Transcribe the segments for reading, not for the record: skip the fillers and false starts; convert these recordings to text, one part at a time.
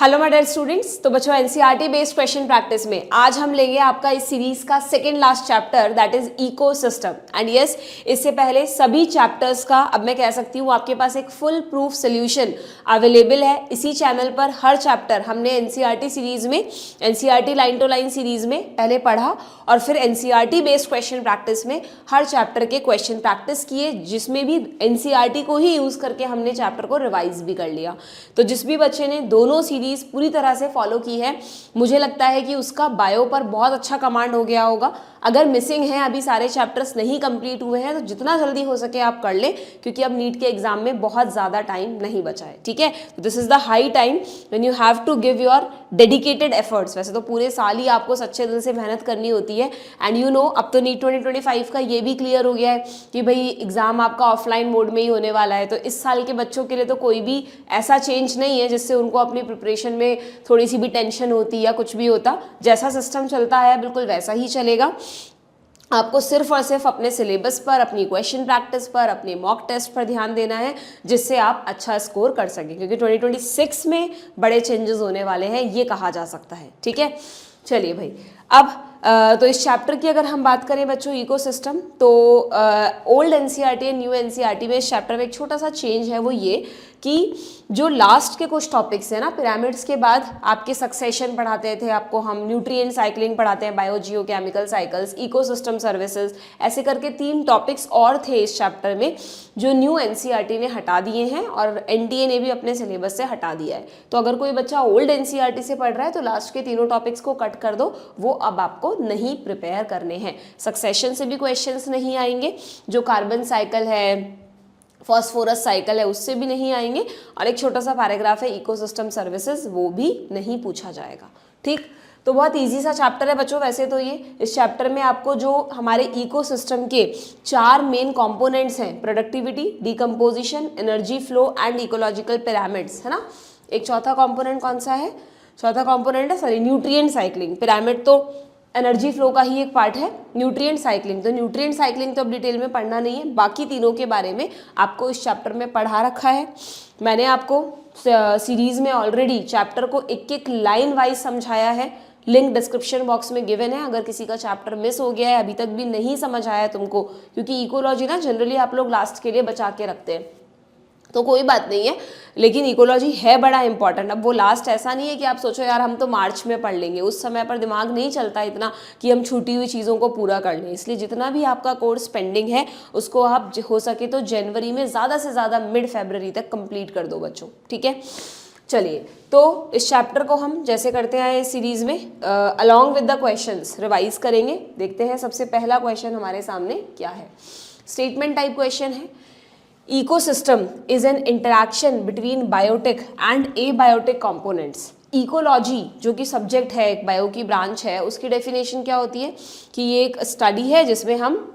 Hello my dear students. तो बच्चों NCERT based question practice में आज हम लेंगे आपका इस सीरीज का second last chapter that is ecosystem. And yes, इससे पहले सभी चैप्टर्स का अब मैं कह सकती हूँ आपके पास एक फुल प्रूफ सोल्यूशन अवेलेबल है इसी चैनल पर। हर चैप्टर हमने एनसीईआरटी सीरीज में, NCERT line to line series में पहले पढ़ा और फिर एनसीईआरटी बेस्ड क्वेश्चन प्रैक्टिस में हर चैप्टर के क्वेश्चन प्रैक्टिस किए, जिसमें भी एनसीईआरटी को ही यूज करके हमने चैप्टर को रिवाइज भी कर लिया। तो जिस भी बच्चे ने दोनों सीरीज पूरी तरह से फॉलो की है, मुझे लगता है कि उसका बायो पर बहुत अच्छा कमांड हो गया होगा। अगर मिसिंग है, अभी सारे चैप्टर्स नहीं कंप्लीट हुए हैं, तो जितना जल्दी हो सके आप कर लें, क्योंकि अब नीट के एग्जाम में बहुत ज़्यादा टाइम नहीं बचा है। ठीक है, this is the high time when you have to give your dedicated efforts. वैसे तो पूरे साल ही आपको सच्चे दिल से मेहनत करनी होती है। एंड यू नो, अब तो नीट 2025 का ये भी क्लियर हो गया है कि भाई एग्जाम आपका ऑफलाइन मोड में ही होने वाला है। तो इस साल के बच्चों के लिए तो कोई भी ऐसा चेंज नहीं है जिससे उनको अपनी प्रिपरेशन में थोड़ी सी भी टेंशन होती या कुछ भी होता। जैसा सिस्टम चलता है बिल्कुल वैसा ही चलेगा। आपको सिर्फ और सिर्फ अपने सिलेबस पर, अपनी क्वेश्चन प्रैक्टिस पर, अपने मॉक टेस्ट पर ध्यान देना है, जिससे आप अच्छा स्कोर कर सकें, क्योंकि 2026 में बड़े चेंजेस होने वाले हैं, ये कहा जा सकता है। ठीक है, चलिए भाई। अब तो इस चैप्टर की अगर हम बात करें बच्चों, इकोसिस्टम, तो old NCERT and new NCERT में इस चैप्टर में एक छोटा सा चेंज है। वो ये कि जो लास्ट के कुछ टॉपिक्स हैं ना, पिरामिड्स के बाद आपके सक्सेशन पढ़ाते थे, आपको हम न्यूट्रिएंट साइकिलिंग पढ़ाते हैं, बायोजियोकेमिकल साइकिल्स, इकोसिस्टम सर्विसेज, ऐसे करके 3 टॉपिक्स और थे इस चैप्टर में, जो न्यू एनसीईआरटी ने हटा दिए हैं और एनटीए ने भी अपने सिलेबस से हटा दिया है। तो अगर कोई बच्चा ओल्ड एनसीईआरटी से पढ़ रहा है तो लास्ट के तीनों टॉपिक्स को कट कर दो, वो अब आपको नहीं प्रिपेयर करने हैं। सक्सेशन से भी क्वेश्चंस नहीं आएंगे, जो कार्बन साइकिल है, फॉस्फोरस साइकिल है, उससे भी नहीं आएंगे, और एक छोटा सा पैराग्राफ है इकोसिस्टम सर्विसेज, वो भी नहीं पूछा जाएगा। ठीक, तो बहुत इजी सा चैप्टर है बच्चों। वैसे तो ये इस चैप्टर में आपको जो हमारे इकोसिस्टम के 4 मेन कंपोनेंट्स हैं, productivity, decomposition, energy flow and ecological pyramids, है ना। एक चौथा कंपोनेंट कौन सा है? चौथा कंपोनेंट है न्यूट्रिएंट साइक्लिंग। पिरामिड तो एनर्जी फ्लो का ही एक पार्ट है। न्यूट्रिएंट साइक्लिंग, तो न्यूट्रिएंट साइक्लिंग तो अब डिटेल में पढ़ना नहीं है, बाकी तीनों के बारे में आपको इस चैप्टर में पढ़ा रखा है। मैंने आपको सीरीज में ऑलरेडी चैप्टर को एक एक लाइन वाइज समझाया है। लिंक डिस्क्रिप्शन बॉक्स में गिवन है। अगर किसी का चैप्टर मिस हो गया है, अभी तक भी नहीं समझ आया तुमको, क्योंकि इकोलॉजी ना जनरली आप लोग लास्ट के लिए बचा के रखते हैं, तो कोई बात नहीं है, लेकिन इकोलॉजी है बड़ा इंपॉर्टेंट। अब वो लास्ट ऐसा नहीं है कि आप सोचो यार हम तो मार्च में पढ़ लेंगे, उस समय पर दिमाग नहीं चलता इतना कि हम छूटी हुई चीज़ों को पूरा कर लें। इसलिए जितना भी आपका कोर्स पेंडिंग है उसको आप हो सके तो जनवरी में, ज़्यादा से ज़्यादा मिड फरवरी तक कंप्लीट कर दो बच्चों। ठीक है, चलिए। तो इस चैप्टर को हम जैसे करते हैं इस सीरीज में, along with the questions revise करेंगे। देखते हैं सबसे पहला क्वेश्चन हमारे सामने क्या है। स्टेटमेंट टाइप क्वेश्चन है। Ecosystem is an interaction between biotic and abiotic components. Ecology जो कि सब्जेक्ट है, एक बायो की ब्रांच है, उसकी डेफिनेशन क्या होती है कि ये एक स्टडी है जिसमें हम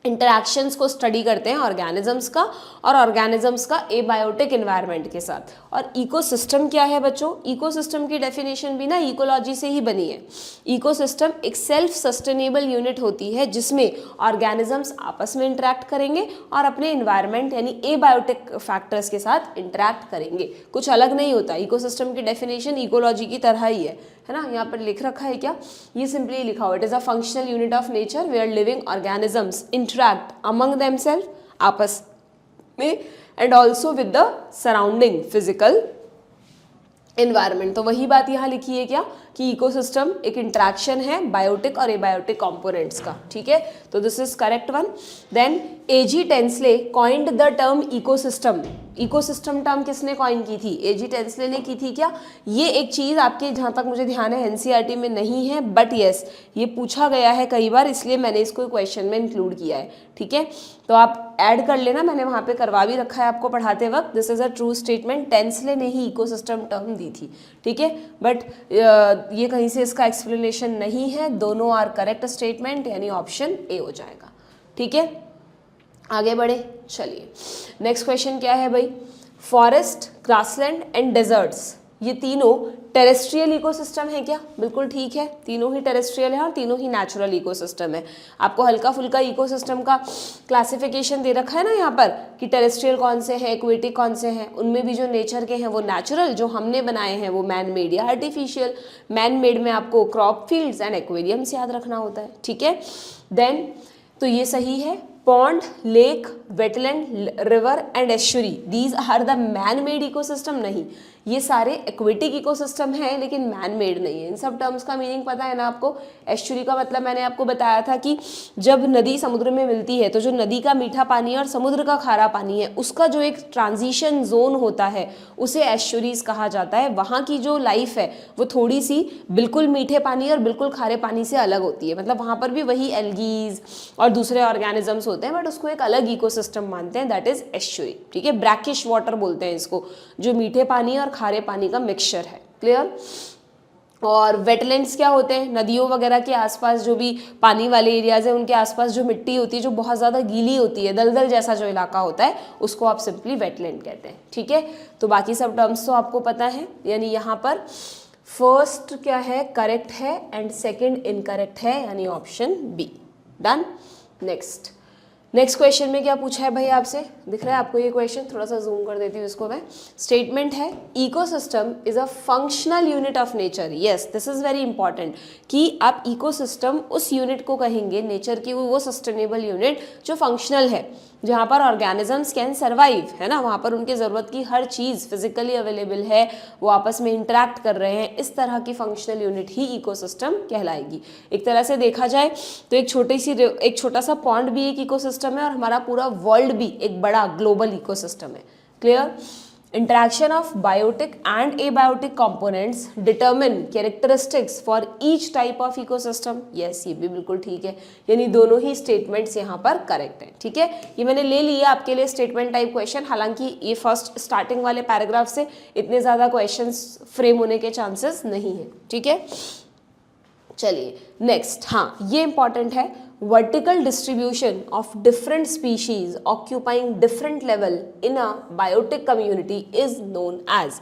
इंटरैक्शंस को स्टडी करते हैं ऑर्गेनिजम्स का, और ऑर्गेनिजम्स का एबायोटिक एनवायरनमेंट के साथ। और इकोसिस्टम क्या है बच्चों? इकोसिस्टम की डेफिनेशन भी ना इकोलॉजी से ही बनी है। इकोसिस्टम एक सेल्फ सस्टेनेबल यूनिट होती है जिसमें ऑर्गेनिजम्स आपस में इंटरैक्ट करेंगे और अपने एनवायरनमेंट यानी एबायोटिक फैक्टर्स के साथ इंटरैक्ट करेंगे। कुछ अलग नहीं होता। इकोसिस्टम की डेफिनेशन इकोलॉजी की तरह ही है ना। यहाँ पर लिख रखा है क्या? ये सिंपली लिखा हुआ, it is a functional unit of nature where living organisms interact among themselves, आपस में, and also with the surrounding physical environment. तो वही बात यहाँ लिखी है क्या कि इकोसिस्टम एक इंटरैक्शन है बायोटिक और एबायोटिक कंपोनेंट्स का। ठीक है, तो this is correct one. Then A G Tansley coined the term ecosystem. Ecosystem term किसने कॉइन की थी? एजी टेंसले ने की थी क्या? ये एक चीज़ आपके जहाँ तक मुझे ध्यान है एनसीईआरटी में नहीं है, बट यस ये पूछा गया है कई बार, इसलिए मैंने इसको क्वेश्चन में इंक्लूड किया है। ठीक है, तो आप ऐड कर लेना, मैंने वहाँ पे करवा भी रखा है आपको पढ़ाते वक्त। This is a true statement, Tansley ने ही इकोसिस्टम टर्म दी थी। ठीक है, बट ये कहीं से इसका एक्सप्लेनेशन नहीं है। दोनों आर करेक्ट स्टेटमेंट, यानी ऑप्शन ए हो जाएगा। ठीक है, आगे बढ़े। चलिए नेक्स्ट क्वेश्चन क्या है भाई। फॉरेस्ट, ग्रासलैंड एंड डेजर्ट्स ये तीनों टेरेस्ट्रियल इकोसिस्टम है क्या? बिल्कुल ठीक है, तीनों ही टेरेस्ट्रियल है और तीनों ही नेचुरल इकोसिस्टम है। आपको हल्का फुल्का इकोसिस्टम का क्लासिफिकेशन दे रखा है ना यहाँ पर कि टेरेस्ट्रियल कौन से हैं, एक्वेटिक कौन से हैं, उनमें भी जो नेचर के हैं वो नेचुरल, जो हमने बनाए हैं वो मैन मेड या आर्टिफिशियल। मैन मेड में आपको क्रॉप फील्ड्स एंड एक्वेरियम्स याद रखना होता है, ठीक है। देन तो ये सही है। Pond, lake, wetland, river and estuary, these are the man made ecosystem. नहीं, ये सारे एक्वेटिक इकोसिस्टम हैं लेकिन मैन मेड नहीं है। इन सब टर्म्स का मीनिंग पता है ना आपको? एस्चुरी का मतलब मैंने आपको बताया था कि जब नदी समुद्र में मिलती है तो जो नदी का मीठा पानी और समुद्र का खारा पानी है उसका जो एक ट्रांजिशन जोन होता है उसे एस्चुरीज कहा जाता है। वहाँ की जो लाइफ है वो थोड़ी सी बिल्कुल मीठे पानी और बिल्कुल खारे पानी से अलग होती है। मतलब वहाँ पर भी वही एल्गीज और दूसरे ऑर्गेनिजम्स होते हैं बट उसको एक अलग इकोसिस्टम मानते हैं, दैट इज एस्चुरी, ठीक है। ब्रैकिश वाटर बोलते हैं इसको, जो मीठे पानी और खारे पानी का मिक्सचर है। क्लियर? और वेटलैंड्स क्या होते हैं? नदियों वगैरह के आसपास जो भी पानी वाले एरियाज हैं उनके आसपास जो मिट्टी होती है जो बहुत ज़्यादा गीली होती है, दलदल जैसा जो इलाका होता है उसको आप सिंपली वेटलैंड कहते हैं, ठीक है। तो बाकी सब टर्म्स तो आपको पता है, यानी यहाँ पर फर्स्ट क्या है? करेक्ट है एंड सेकेंड इनकरेक्ट है, यानी option B. Done. Next question में क्या पूछा है भाई आपसे? दिख रहा है आपको ये क्वेश्चन? थोड़ा सा जूम कर देती हूँ इसको मैं। स्टेटमेंट है ecosystem is a functional unit of nature. Yes, this is very important कि आप इकोसिस्टम उस यूनिट को कहेंगे नेचर की, वो सस्टेनेबल यूनिट जो फंक्शनल है, जहाँ पर ऑर्गेनिजम्स कैन सर्वाइव, है ना, वहाँ पर उनके ज़रूरत की हर चीज़ फिजिकली अवेलेबल है, वो आपस में इंटरेक्ट कर रहे हैं, इस तरह की फंक्शनल यूनिट ही इकोसिस्टम कहलाएगी। एक तरह से देखा जाए तो एक छोटा सा पॉन्ड भी एक इकोसिस्टम है और हमारा पूरा वर्ल्ड भी एक बड़ा ग्लोबल इकोसिस्टम है। Clear? Interaction of biotic and abiotic components determine characteristics for each type of ecosystem. Yes, ये भी बिल्कुल ठीक है, यानी दोनों ही स्टेटमेंट्स यहाँ पर करेक्ट हैं, ठीक है। ये मैंने ले लिया आपके लिए स्टेटमेंट टाइप क्वेश्चन, हालांकि ये फर्स्ट स्टार्टिंग वाले पैराग्राफ से इतने ज़्यादा क्वेश्चंस फ्रेम होने के चांसेस नहीं हैं, ठीक है। चलिए नेक्स्ट, हाँ ये इंपॉर्टेंट है। vertical distribution of different species occupying different level in a biotic community is known as।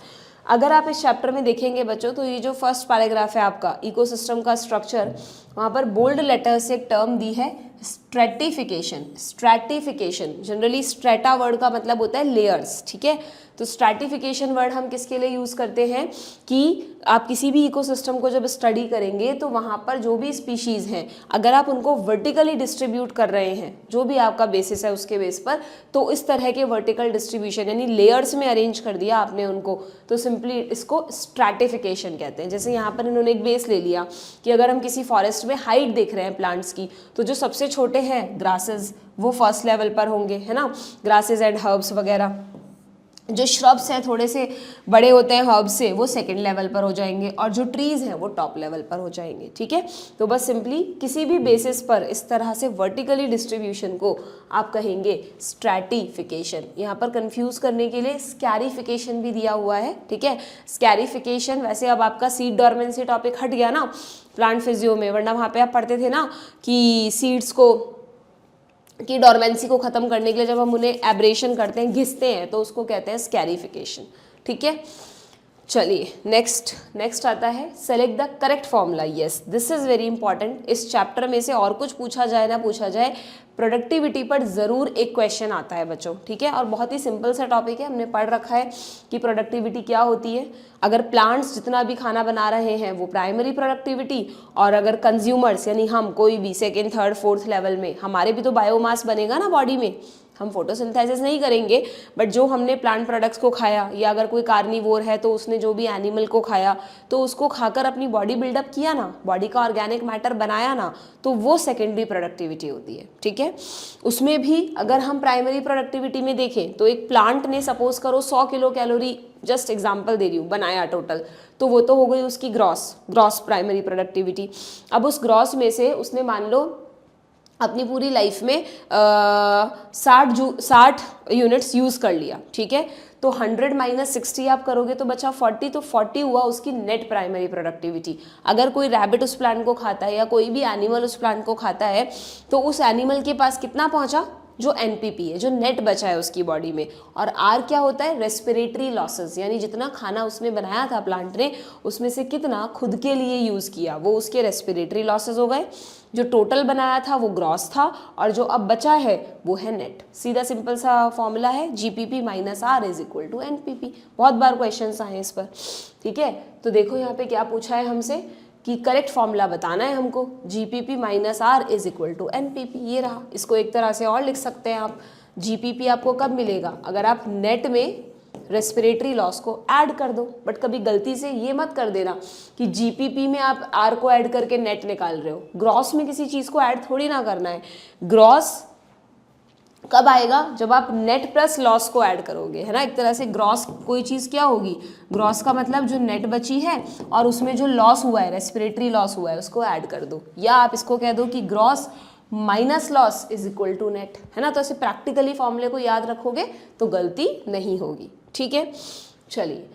अगर आप इस चैप्टर में देखेंगे बच्चों तो ये जो फर्स्ट पैराग्राफ है आपका इकोसिस्टम का स्ट्रक्चर, वहाँ पर बोल्ड लेटर से एक टर्म दी है stratification. Stratification, generally strata word का मतलब होता है लेयर्स, ठीक है। तो स्ट्रेटिफिकेशन वर्ड हम किसके लिए यूज़ करते हैं कि आप किसी भी इकोसिस्टम को जब स्टडी करेंगे तो वहाँ पर जो भी स्पीशीज़ हैं अगर आप उनको वर्टिकली डिस्ट्रीब्यूट कर रहे हैं, जो भी आपका बेसिस है उसके बेस पर, तो इस तरह के वर्टिकल डिस्ट्रीब्यूशन यानी लेयर्स में अरेंज कर दिया आपने उनको, तो सिंपली इसको स्ट्रेटिफिकेशन कहते हैं। जैसे यहाँ पर इन्होंने एक बेस ले लिया कि अगर हम किसी फॉरेस्ट में हाइट देख रहे हैं प्लांट्स की, तो जो सबसे छोटे हैं ग्रासेस वो फर्स्ट लेवल पर होंगे, है ना, ग्रासेस एंड हर्ब्स वगैरह। जो श्रब्स हैं थोड़े से बड़े होते हैं हर्ब्स से, वो सेकंड लेवल पर हो जाएंगे, और जो ट्रीज़ हैं वो टॉप लेवल पर हो जाएंगे, ठीक है। तो बस सिंपली किसी भी बेसिस पर इस तरह से वर्टिकली डिस्ट्रीब्यूशन को आप कहेंगे स्ट्रैटिफिकेशन। यहाँ पर कंफ्यूज करने के लिए स्कैरिफिकेशन भी दिया हुआ है, ठीक है। स्कैरिफिकेशन, वैसे अब आपका सीड डॉर्मेंसी टॉपिक हट गया ना प्लांट फिजियो में, वरना वहाँ पे आप पढ़ते थे ना कि सीड्स की डॉर्मेंसी को ख़त्म करने के लिए जब हम उन्हें एब्रेशन करते हैं, घिसते हैं, तो उसको कहते हैं स्कैरिफिकेशन, ठीक है। चलिए नेक्स्ट आता है select the correct formula. Yes, this is very important. इस चैप्टर में से और कुछ पूछा जाए ना पूछा जाए, प्रोडक्टिविटी पर ज़रूर एक क्वेश्चन आता है बच्चों, ठीक है। और बहुत ही सिंपल सा टॉपिक है, हमने पढ़ रखा है कि प्रोडक्टिविटी क्या होती है। अगर प्लांट्स जितना भी खाना बना रहे हैं वो प्राइमरी प्रोडक्टिविटी, और अगर कंज्यूमर्स यानी हम कोई भी सेकेंड थर्ड फोर्थ लेवल में, हमारे भी तो बायोमास बनेगा ना बॉडी में, हम फोटोसिंथेसिस नहीं करेंगे बट जो हमने प्लांट प्रोडक्ट्स को खाया, या अगर कोई कार्निवोर है तो उसने जो भी एनिमल को खाया तो उसको खाकर अपनी बॉडी बिल्डअप किया ना, बॉडी का ऑर्गेनिक मैटर बनाया ना, तो वो सेकेंडरी प्रोडक्टिविटी होती है, ठीक है। उसमें भी अगर हम प्राइमरी प्रोडक्टिविटी में देखें तो एक प्लांट ने सपोज करो 100 किलो कैलोरी, जस्ट एग्जाम्पल दे रही हूँ, बनाया टोटल, तो वो तो हो गई उसकी ग्रॉस प्राइमरी प्रोडक्टिविटी। अब उस ग्रॉस में से उसने मान लो अपनी पूरी लाइफ में 60 यूनिट्स यूज़ कर लिया, ठीक है। तो 100 माइनस 60 आप करोगे तो बचा 40, तो 40 हुआ उसकी नेट प्राइमरी प्रोडक्टिविटी। अगर कोई रैबिट उस प्लांट को खाता है या कोई भी एनिमल उस प्लांट को खाता है तो उस एनिमल के पास कितना पहुंचा? जो एनपीपी है, जो नेट बचा है उसकी बॉडी में। और आर क्या होता है, रेस्पिरेटरी लॉसेस, यानी जितना खाना उसने बनाया था प्लांट ने उसमें से कितना खुद के लिए यूज़ किया, वो उसके रेस्पिरेटरी लॉसेस हो गए। जो टोटल बनाया था वो ग्रॉस था, और जो अब बचा है वो है नेट। सीधा सिंपल सा फॉर्मूला है, GPP minus R is equal to NPP. बहुत बार क्वेश्चंस आए इस पर, ठीक है। तो देखो यहाँ पे क्या पूछा है हमसे कि करेक्ट फॉर्मूला बताना है हमको, GPP minus R is equal to NPP. ये रहा, इसको एक तरह से और लिख सकते हैं आप, जीपीपी आपको कब मिलेगा, अगर आप नेट में रेस्पिरेटरी लॉस को ऐड कर दो। बट कभी गलती से ये मत कर देना कि जीपीपी में आप आर को ऐड करके नेट निकाल रहे हो। ग्रॉस में किसी चीज़ को ऐड थोड़ी ना करना है। ग्रॉस कब आएगा, जब आप नेट प्लस लॉस को ऐड करोगे, है ना। एक तरह से ग्रॉस कोई चीज़ क्या होगी, ग्रॉस का मतलब जो नेट बची है और उसमें जो लॉस हुआ है, रेस्पिरेटरी लॉस हुआ है, उसको ऐड कर दो। या आप इसको कह दो कि gross minus loss is equal to net, है ना। तो ऐसे प्रैक्टिकली फॉर्मूले को याद रखोगे तो गलती नहीं होगी, ठीक है। चलिए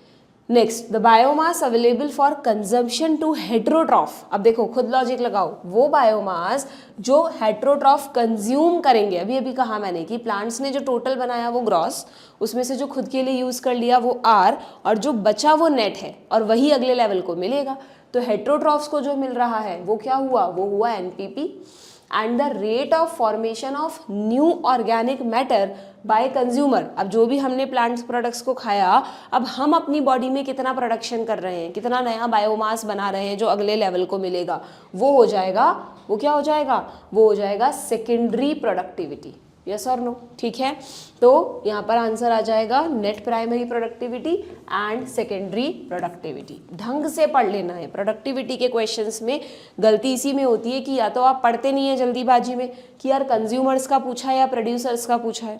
next, the biomass available for consumption to heterotroph. अब देखो खुद लॉजिक लगाओ, वो बायोमास जो हेट्रोट्रॉफ कंज्यूम करेंगे, अभी अभी कहा मैंने कि प्लांट्स ने जो टोटल बनाया वो ग्रॉस, उसमें से जो खुद के लिए यूज कर लिया वो आर, और जो बचा वो नेट है, और वही अगले लेवल को मिलेगा। तो हेट्रोट्रॉफ्स को जो मिल रहा है वो क्या हुआ, वो हुआ NPP. And the rate of formation of new organic matter by consumer. अब जो भी हमने प्लांट्स प्रोडक्ट्स को खाया, अब हम अपनी बॉडी में कितना प्रोडक्शन कर रहे हैं, कितना नया बायोमास बना रहे हैं जो अगले लेवल को मिलेगा, वो हो जाएगा, वो क्या हो जाएगा, वो हो जाएगा सेकेंडरी प्रोडक्टिविटी। यस और नो, ठीक है। तो यहाँ पर आंसर आ जाएगा net primary productivity and secondary productivity. ढंग से पढ़ लेना है। प्रोडक्टिविटी के क्वेश्चंस में गलती इसी में होती है कि या तो आप पढ़ते नहीं है जल्दीबाजी में कि यार कंज्यूमर्स का पूछा है या प्रोड्यूसर्स का पूछा है।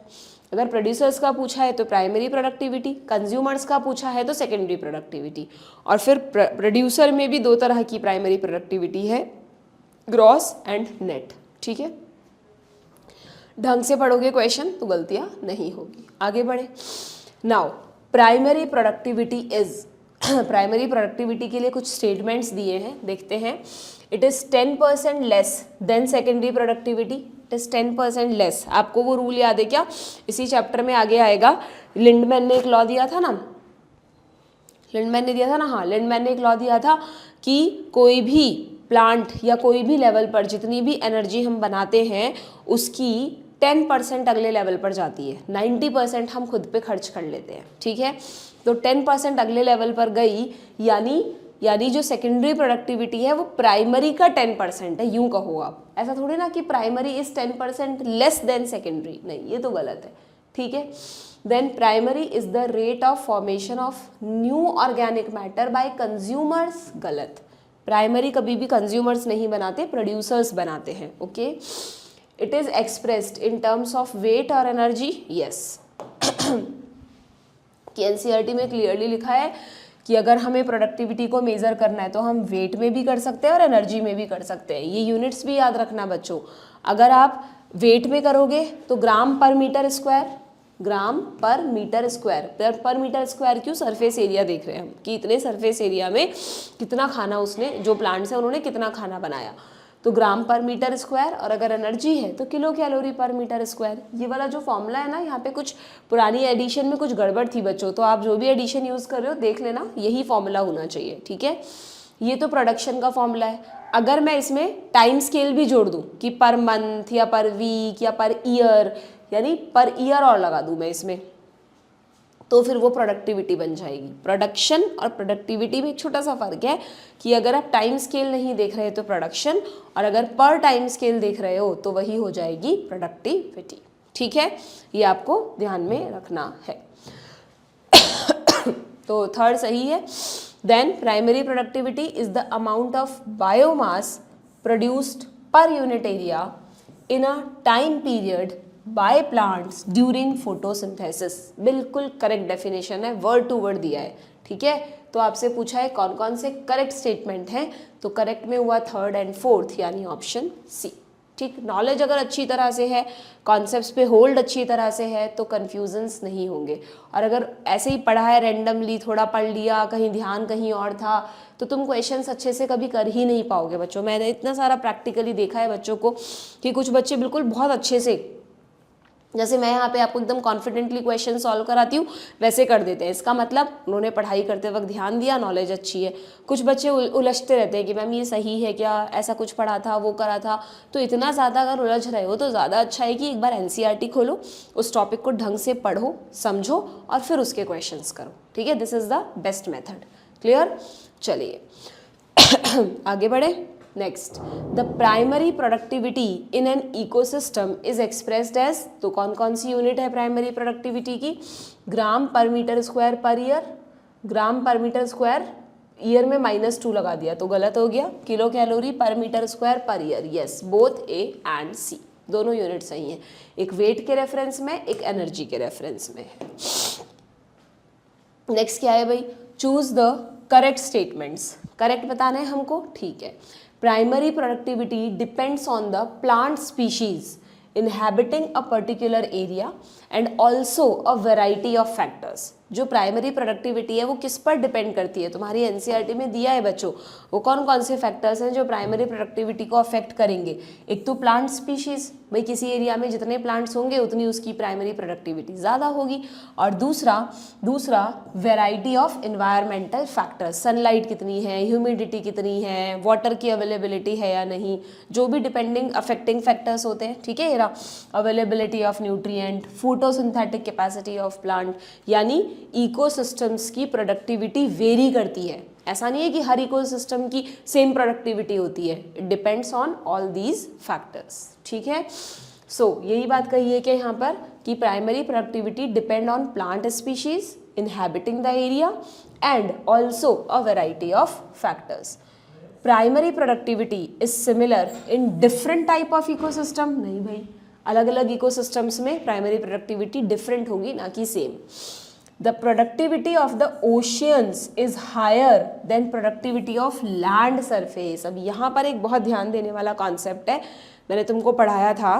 अगर प्रोड्यूसर्स का पूछा है तो प्राइमरी प्रोडक्टिविटी, कंज्यूमर्स का पूछा है तो सेकेंडरी प्रोडक्टिविटी। और फिर प्रोड्यूसर में भी दो तरह की प्राइमरी प्रोडक्टिविटी है, ग्रॉस एंड नेट, ठीक है। ढंग से पढ़ोगे क्वेश्चन तो गलतियां नहीं होगी। आगे बढ़े। Now primary productivity is, primary productivity के लिए कुछ स्टेटमेंट्स दिए हैं, देखते हैं। It is 10% less than secondary productivity. It is 10% less. आपको वो रूल याद है क्या, इसी चैप्टर में आगे आएगा। लिंडमैन ने एक लॉ दिया था ना, लिंडमैन ने दिया था ना, हाँ, लिंडमैन ने एक लॉ दिया था कि कोई भी प्लांट या कोई भी लेवल पर जितनी भी एनर्जी हम बनाते हैं उसकी 10% अगले लेवल पर जाती है, 90% हम खुद पे खर्च कर लेते हैं, ठीक है। तो 10% अगले लेवल पर गई, यानी जो सेकेंडरी प्रोडक्टिविटी है वो प्राइमरी का 10% है, यूं कहो आप। ऐसा थोड़ी ना कि primary is 10% less than secondary, नहीं, ये तो गलत है, ठीक है। Then primary is the rate of formation of new organic matter by consumers, गलत। प्राइमरी कभी भी कंज्यूमर्स नहीं बनाते, प्रोड्यूसर्स बनाते हैं, okay. It is expressed in terms of weight और एनर्जी, यस। कि एनसीईआरटी में क्लियरली लिखा है कि अगर हमें प्रोडक्टिविटी को मेजर करना है तो हम वेट में भी कर सकते हैं और एनर्जी में भी कर सकते हैं। ये यूनिट्स भी याद रखना बच्चों। अगर आप वेट में करोगे तो ग्राम पर मीटर स्क्वायर, ग्राम पर मीटर स्क्वायर, पर मीटर स्क्वायर क्यों, सरफेस एरिया देख रहे हैं हम कि इतने सरफेस एरिया में कितना खाना उसने, जो प्लांट्स है उन्होंने कितना खाना बनाया, तो ग्राम पर मीटर स्क्वायर। और अगर एनर्जी है तो kilo calorie per metre square. ये वाला जो फॉर्मूला है ना, यहाँ पे कुछ पुरानी एडिशन में कुछ गड़बड़ थी बच्चों, तो आप जो भी एडिशन यूज़ कर रहे हो देख लेना, यही फॉर्मूला होना चाहिए, ठीक है। ये तो प्रोडक्शन का फॉर्मूला है। अगर मैं इसमें टाइम स्केल भी जोड़ दूँ कि पर मंथ या पर वीक या पर ईयर, यानी पर ईयर और लगा दूँ मैं इसमें, तो फिर वो प्रोडक्टिविटी बन जाएगी। प्रोडक्शन और प्रोडक्टिविटी में एक छोटा सा फर्क है कि अगर आप टाइम स्केल नहीं देख रहे तो प्रोडक्शन, और अगर पर टाइम स्केल देख रहे हो तो वही हो जाएगी प्रोडक्टिविटी, ठीक है। ये आपको ध्यान में रखना है। तो थर्ड सही है। Then primary productivity is the amount of biomass produced per unit area in a time period by plants during photosynthesis. बिल्कुल करेक्ट डेफिनेशन है, वर्ड टू वर्ड दिया है, ठीक है। तो आपसे पूछा है कौन कौन से करेक्ट स्टेटमेंट हैं, तो करेक्ट में हुआ थर्ड एंड फोर्थ, यानी ऑप्शन सी, ठीक। नॉलेज अगर अच्छी तरह से है, कॉन्सेप्ट्स पे होल्ड अच्छी तरह से है तो कन्फ्यूजन्स नहीं होंगे। और अगर ऐसे ही पढ़ा है रैंडमली, थोड़ा पढ़ लिया, कहीं ध्यान कहीं और था, तो तुम क्वेश्चंस अच्छे से कभी कर ही नहीं पाओगे बच्चों। मैंने इतना सारा प्रैक्टिकली देखा है बच्चों को कि कुछ बच्चे बिल्कुल बहुत अच्छे से जैसे मैं यहाँ पे आपको एकदम कॉन्फिडेंटली क्वेश्चन सॉल्व कराती हूँ वैसे कर देते हैं। इसका मतलब उन्होंने पढ़ाई करते वक्त ध्यान दिया, नॉलेज अच्छी है। कुछ बच्चे उलझते रहते हैं कि मैम ये सही है क्या, ऐसा कुछ पढ़ा था, वो करा था। तो इतना ज़्यादा अगर उलझ रहे हो तो ज़्यादा अच्छा है कि एक बार एनसीईआरटी खोलो, उस टॉपिक को ढंग से पढ़ो, समझो और फिर उसके क्वेश्चन करो। ठीक है, this is the best method. Clear? चलिए आगे बढ़े। Next, the primary productivity in an ecosystem is expressed as, तो कौन कौन सी यूनिट है प्राइमरी प्रोडक्टिविटी की? Gram per metre square per year, gram per metre square, year में -2 लगा दिया तो गलत हो गया, kilo calorie per metre square per year. Yes, both A and C, दोनों यूनिट सही हैं। एक वेट के रेफरेंस में, एक एनर्जी के रेफरेंस में है। नेक्स्ट क्या है भाई? Choose the correct statements. Correct बताना है हमको, ठीक है। Primary productivity depends on the plant species inhabiting a particular area and also a variety of factors। जो प्राइमरी प्रोडक्टिविटी है वो किस पर डिपेंड करती है? तुम्हारी एनसीईआरटी में दिया है बच्चों, वो कौन कौन से फैक्टर्स हैं जो प्राइमरी प्रोडक्टिविटी को अफेक्ट करेंगे। एक तो प्लांट स्पीशीज, भाई किसी एरिया में जितने प्लांट्स होंगे उतनी उसकी प्राइमरी प्रोडक्टिविटी ज़्यादा होगी। और दूसरा variety of environmental factors, sunlight कितनी है, ह्यूमिडिटी कितनी है, वाटर की अवेलेबिलिटी है या नहीं, जो भी डिपेंडिंग अफेक्टिंग फैक्टर्स होते हैं। ठीक है, availability of nutrient, photosynthetic capacity of plant, यानी इकोसिस्टम्स की प्रोडक्टिविटी वेरी करती है। ऐसा नहीं है कि हर इकोसिस्टम की सेम प्रोडक्टिविटी होती है, it depends on all these factors. ठीक है, सो यही बात कही है कि यहाँ पर कि primary productivity depend on plant species inhabiting the area and also a variety of factors. Primary productivity is similar in different type of ecosystem. नहीं भाई, अलग अलग इकोसिस्टम्स में प्राइमरी प्रोडक्टिविटी डिफरेंट होगी, ना कि same. The productivity of the oceans is higher than productivity of land surface। अब यहाँ पर एक बहुत ध्यान देने वाला कॉन्सेप्ट है, मैंने तुमको पढ़ाया था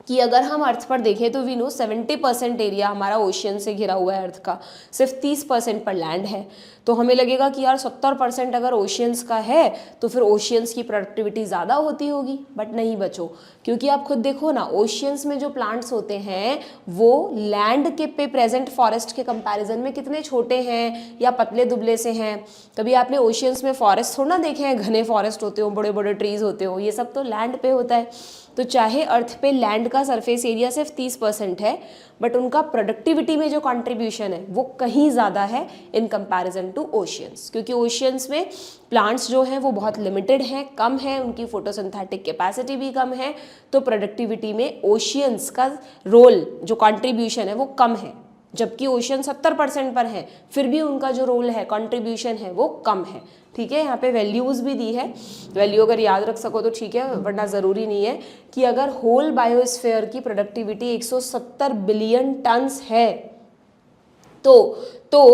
कि अगर हम अर्थ पर देखें तो वी नो 70% एरिया हमारा ओशियन से घिरा हुआ है अर्थ का, सिर्फ 30% पर लैंड है। तो हमें लगेगा कि यार 70% अगर ओशियंस का है तो फिर ओशियंस की प्रोडक्टिविटी ज़्यादा होती होगी, बट नहीं बच्चों, क्योंकि आप खुद देखो ना, ओशियंस में जो प्लांट्स होते हैं वो लैंड के पे प्रेजेंट फॉरेस्ट के कंपैरिजन में कितने छोटे हैं या पतले दुबले से हैं। कभी आपने ओशियंस में फॉरेस्ट थोड़ा ना देखे हैं, घने फॉरेस्ट होते हो, बड़े बड़े ट्रीज होते हो, ये सब तो लैंड पे होता है। तो चाहे अर्थ पे लैंड का सरफेस एरिया सिर्फ 30% है, बट उनका प्रोडक्टिविटी में जो कंट्रीब्यूशन है वो कहीं ज़्यादा है इन कंपैरिजन टू ओशियंस, क्योंकि ओशियंस में प्लांट्स जो हैं वो बहुत लिमिटेड हैं, कम है, उनकी फोटोसिंथेटिक कैपेसिटी भी कम है, तो प्रोडक्टिविटी में ओशियंस का रोल जो कंट्रीब्यूशन है वो कम है। जबकि ओशियन 70% पर है, फिर भी उनका जो रोल है, कंट्रीब्यूशन है, वो कम है। ठीक है, यहाँ पे वैल्यूज़ भी दी है, वैल्यू अगर याद रख सको तो ठीक है, वरना ज़रूरी नहीं है। कि अगर होल बायोस्फीयर की प्रोडक्टिविटी 170 बिलियन टन्स है तो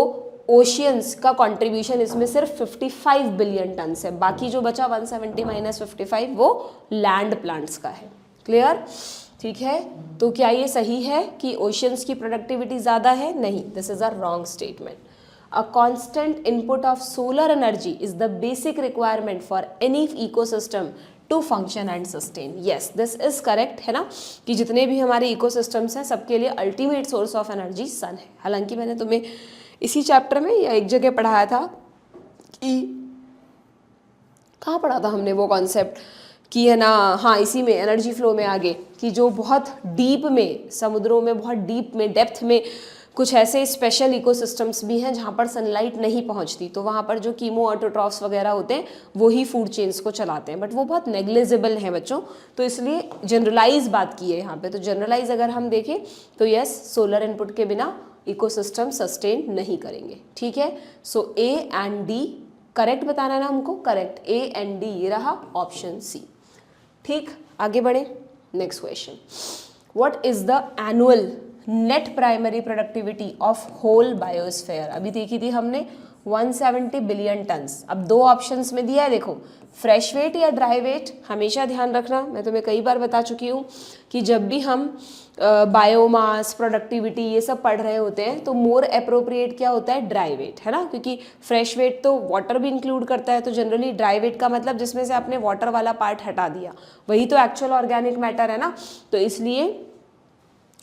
ओशियंस का कंट्रीब्यूशन इसमें सिर्फ 55 बिलियन टन्स है। बाकी जो बचा 170 माइनस 55 वो लैंड प्लांट्स का है। क्लियर? ठीक है, तो क्या ये सही है कि ओशियंस की प्रोडक्टिविटी ज़्यादा है? नहीं, this is a wrong statement. A constant input of solar energy is the basic requirement for any ecosystem to function and sustain। Yes, this is correct, है ना, कि जितने भी हमारे इकोसिस्टम्स हैं सबके लिए ultimate source of energy sun है। हालांकि मैंने तुम्हें इसी चैप्टर में या एक जगह पढ़ाया था कि, कहाँ पढ़ा था हमने वो कॉन्सेप्ट कि, है ना, हाँ इसी में एनर्जी फ्लो में आगे, कि जो बहुत डीप में, समुद्रों में बहुत डीप में, डेप्थ में कुछ ऐसे स्पेशल इकोसिस्टम्स भी हैं जहाँ पर सनलाइट नहीं पहुँचती, तो वहाँ पर जो कीमो ऑटोट्रॉफ्स वगैरह होते हैं वो ही फूड चेन्स को चलाते हैं, बट वो बहुत नेग्लिजिबल हैं बच्चों। तो इसलिए जनरलाइज बात की है यहाँ पे। तो जनरलाइज अगर हम देखें तो यस, सोलर इनपुट के बिना इकोसिस्टम सस्टेन नहीं करेंगे। ठीक है, सो ए एंड डी करेक्ट बताना ना हमको, करेक्ट ए एंड डी, ये रहा ऑप्शन सी। ठीक, आगे बढ़े। Next question, what is the annual net primary productivity of whole biosphere? अभी देखी थी हमने 170 बिलियन टन्स। अब दो ऑप्शंस में दिया है, देखो, फ्रेश वेट या ड्राई वेट। हमेशा ध्यान रखना, मैं तुम्हें कई बार बता चुकी हूँ कि जब भी हम बायोमास, प्रोडक्टिविटी ये सब पढ़ रहे होते हैं तो मोर अप्रोप्रिएट क्या होता है? ड्राई वेट, है ना, क्योंकि फ्रेश वेट तो वाटर भी इंक्लूड करता है। तो जनरली ड्राई वेट का मतलब जिसमें से आपने वाटर वाला पार्ट हटा दिया, वही तो एक्चुअल ऑर्गेनिक मैटर है ना। तो इसलिए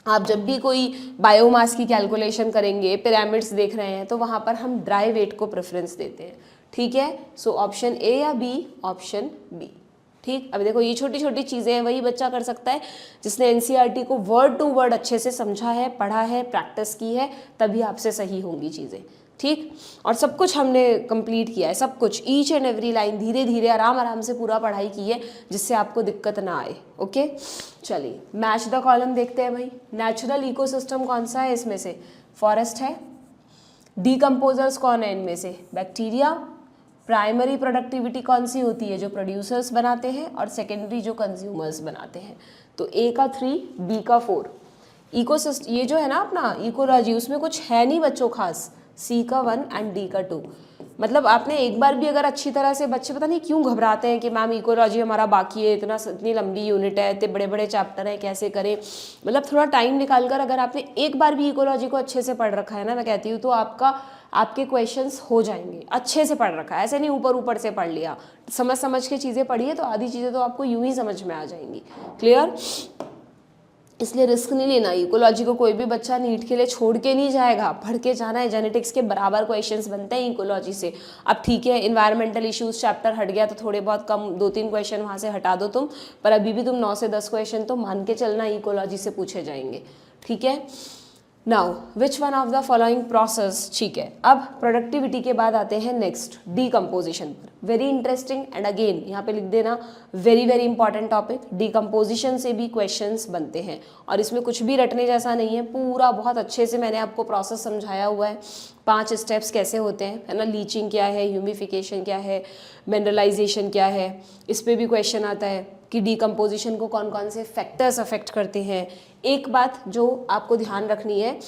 आप जब भी कोई बायोमास की कैलकुलेशन करेंगे, पिरामिड्स देख रहे हैं, तो वहाँ पर हम ड्राई वेट को प्रेफरेंस देते हैं, ठीक है। सो ऑप्शन ए या बी? ऑप्शन बी, ठीक। अभी देखो ये छोटी छोटी चीज़ें हैं, वही बच्चा कर सकता है जिसने एनसीईआरटी को वर्ड टू वर्ड अच्छे से समझा है, पढ़ा है, प्रैक्टिस की है, तभी आपसे सही होंगी चीज़ें, ठीक। और सब कुछ हमने कंप्लीट किया है, सब कुछ, ईच एंड एवरी लाइन धीरे धीरे आराम आराम से पूरा पढ़ाई की है, जिससे आपको दिक्कत ना आए, ओके। चलिए मैच द कॉलम देखते हैं भाई। नेचुरल इकोसिस्टम कौन सा है इसमें से? फॉरेस्ट है। डीकम्पोजर्स कौन है इनमें से? बैक्टीरिया। प्राइमरी प्रोडक्टिविटी कौन सी होती है? जो प्रोड्यूसर्स बनाते हैं, और सेकेंडरी जो कंज्यूमर्स बनाते हैं। तो ए का 3, बी का 4। इकोसिस्टम ये जो है ना अपना इकोलॉजी, उसमें कुछ है नहीं बच्चों खास। सी का 1 एंड डी का 2। मतलब आपने एक बार भी अगर अच्छी तरह से, बच्चे पता नहीं क्यों घबराते हैं कि मैम इकोलॉजी हमारा बाकी है, इतनी लंबी यूनिट है, इतने बड़े बड़े चैप्टर हैं, कैसे करें। मतलब थोड़ा टाइम निकाल कर अगर आपने एक बार भी इकोलॉजी को अच्छे से पढ़ रखा है ना, मैं कहती हूँ, तो आपके क्वेश्चंस हो जाएंगे। अच्छे से पढ़ रखा है, ऐसे नहीं ऊपर ऊपर से पढ़ लिया, समझ के चीज़ें पढ़िए तो आधी चीज़ें तो आपको यूं ही समझ में आ जाएंगी। क्लियर? इसलिए रिस्क नहीं लेना। इकोलॉजी को कोई भी बच्चा नीट के लिए छोड़ के नहीं जाएगा, पढ़ के जाना है। जेनेटिक्स के बराबर क्वेश्चंस बनते हैं इकोलॉजी से। अब ठीक है, इन्वायरमेंटल इश्यूज चैप्टर हट गया तो थोड़े बहुत कम 2-3 क्वेश्चन वहाँ से हटा दो तुम, पर अभी भी तुम 9 से 10 क्वेश्चन तो मान के चलना इकोलॉजी से पूछे जाएंगे, ठीक है। Now which one of the following process, ठीक है। अब प्रोडक्टिविटी के बाद आते हैं नेक्स्ट डीकम्पोजिशन पर। वेरी इंटरेस्टिंग एंड अगेन यहाँ पे लिख देना, very very important topic. Decomposition से भी क्वेश्चंस बनते हैं और इसमें कुछ भी रटने जैसा नहीं है, पूरा बहुत अच्छे से मैंने आपको प्रोसेस समझाया हुआ है। 5 स्टेप्स कैसे होते हैं, है ना। लीचिंग क्या है, ह्यूमिफिकेशन क्या है, मिनरलाइजेशन क्या है, इस पर भी क्वेश्चन आता है कि डीकम्पोजिशन को कौन कौन से फैक्टर्स अफेक्ट करते हैं। एक बात जो आपको ध्यान रखनी है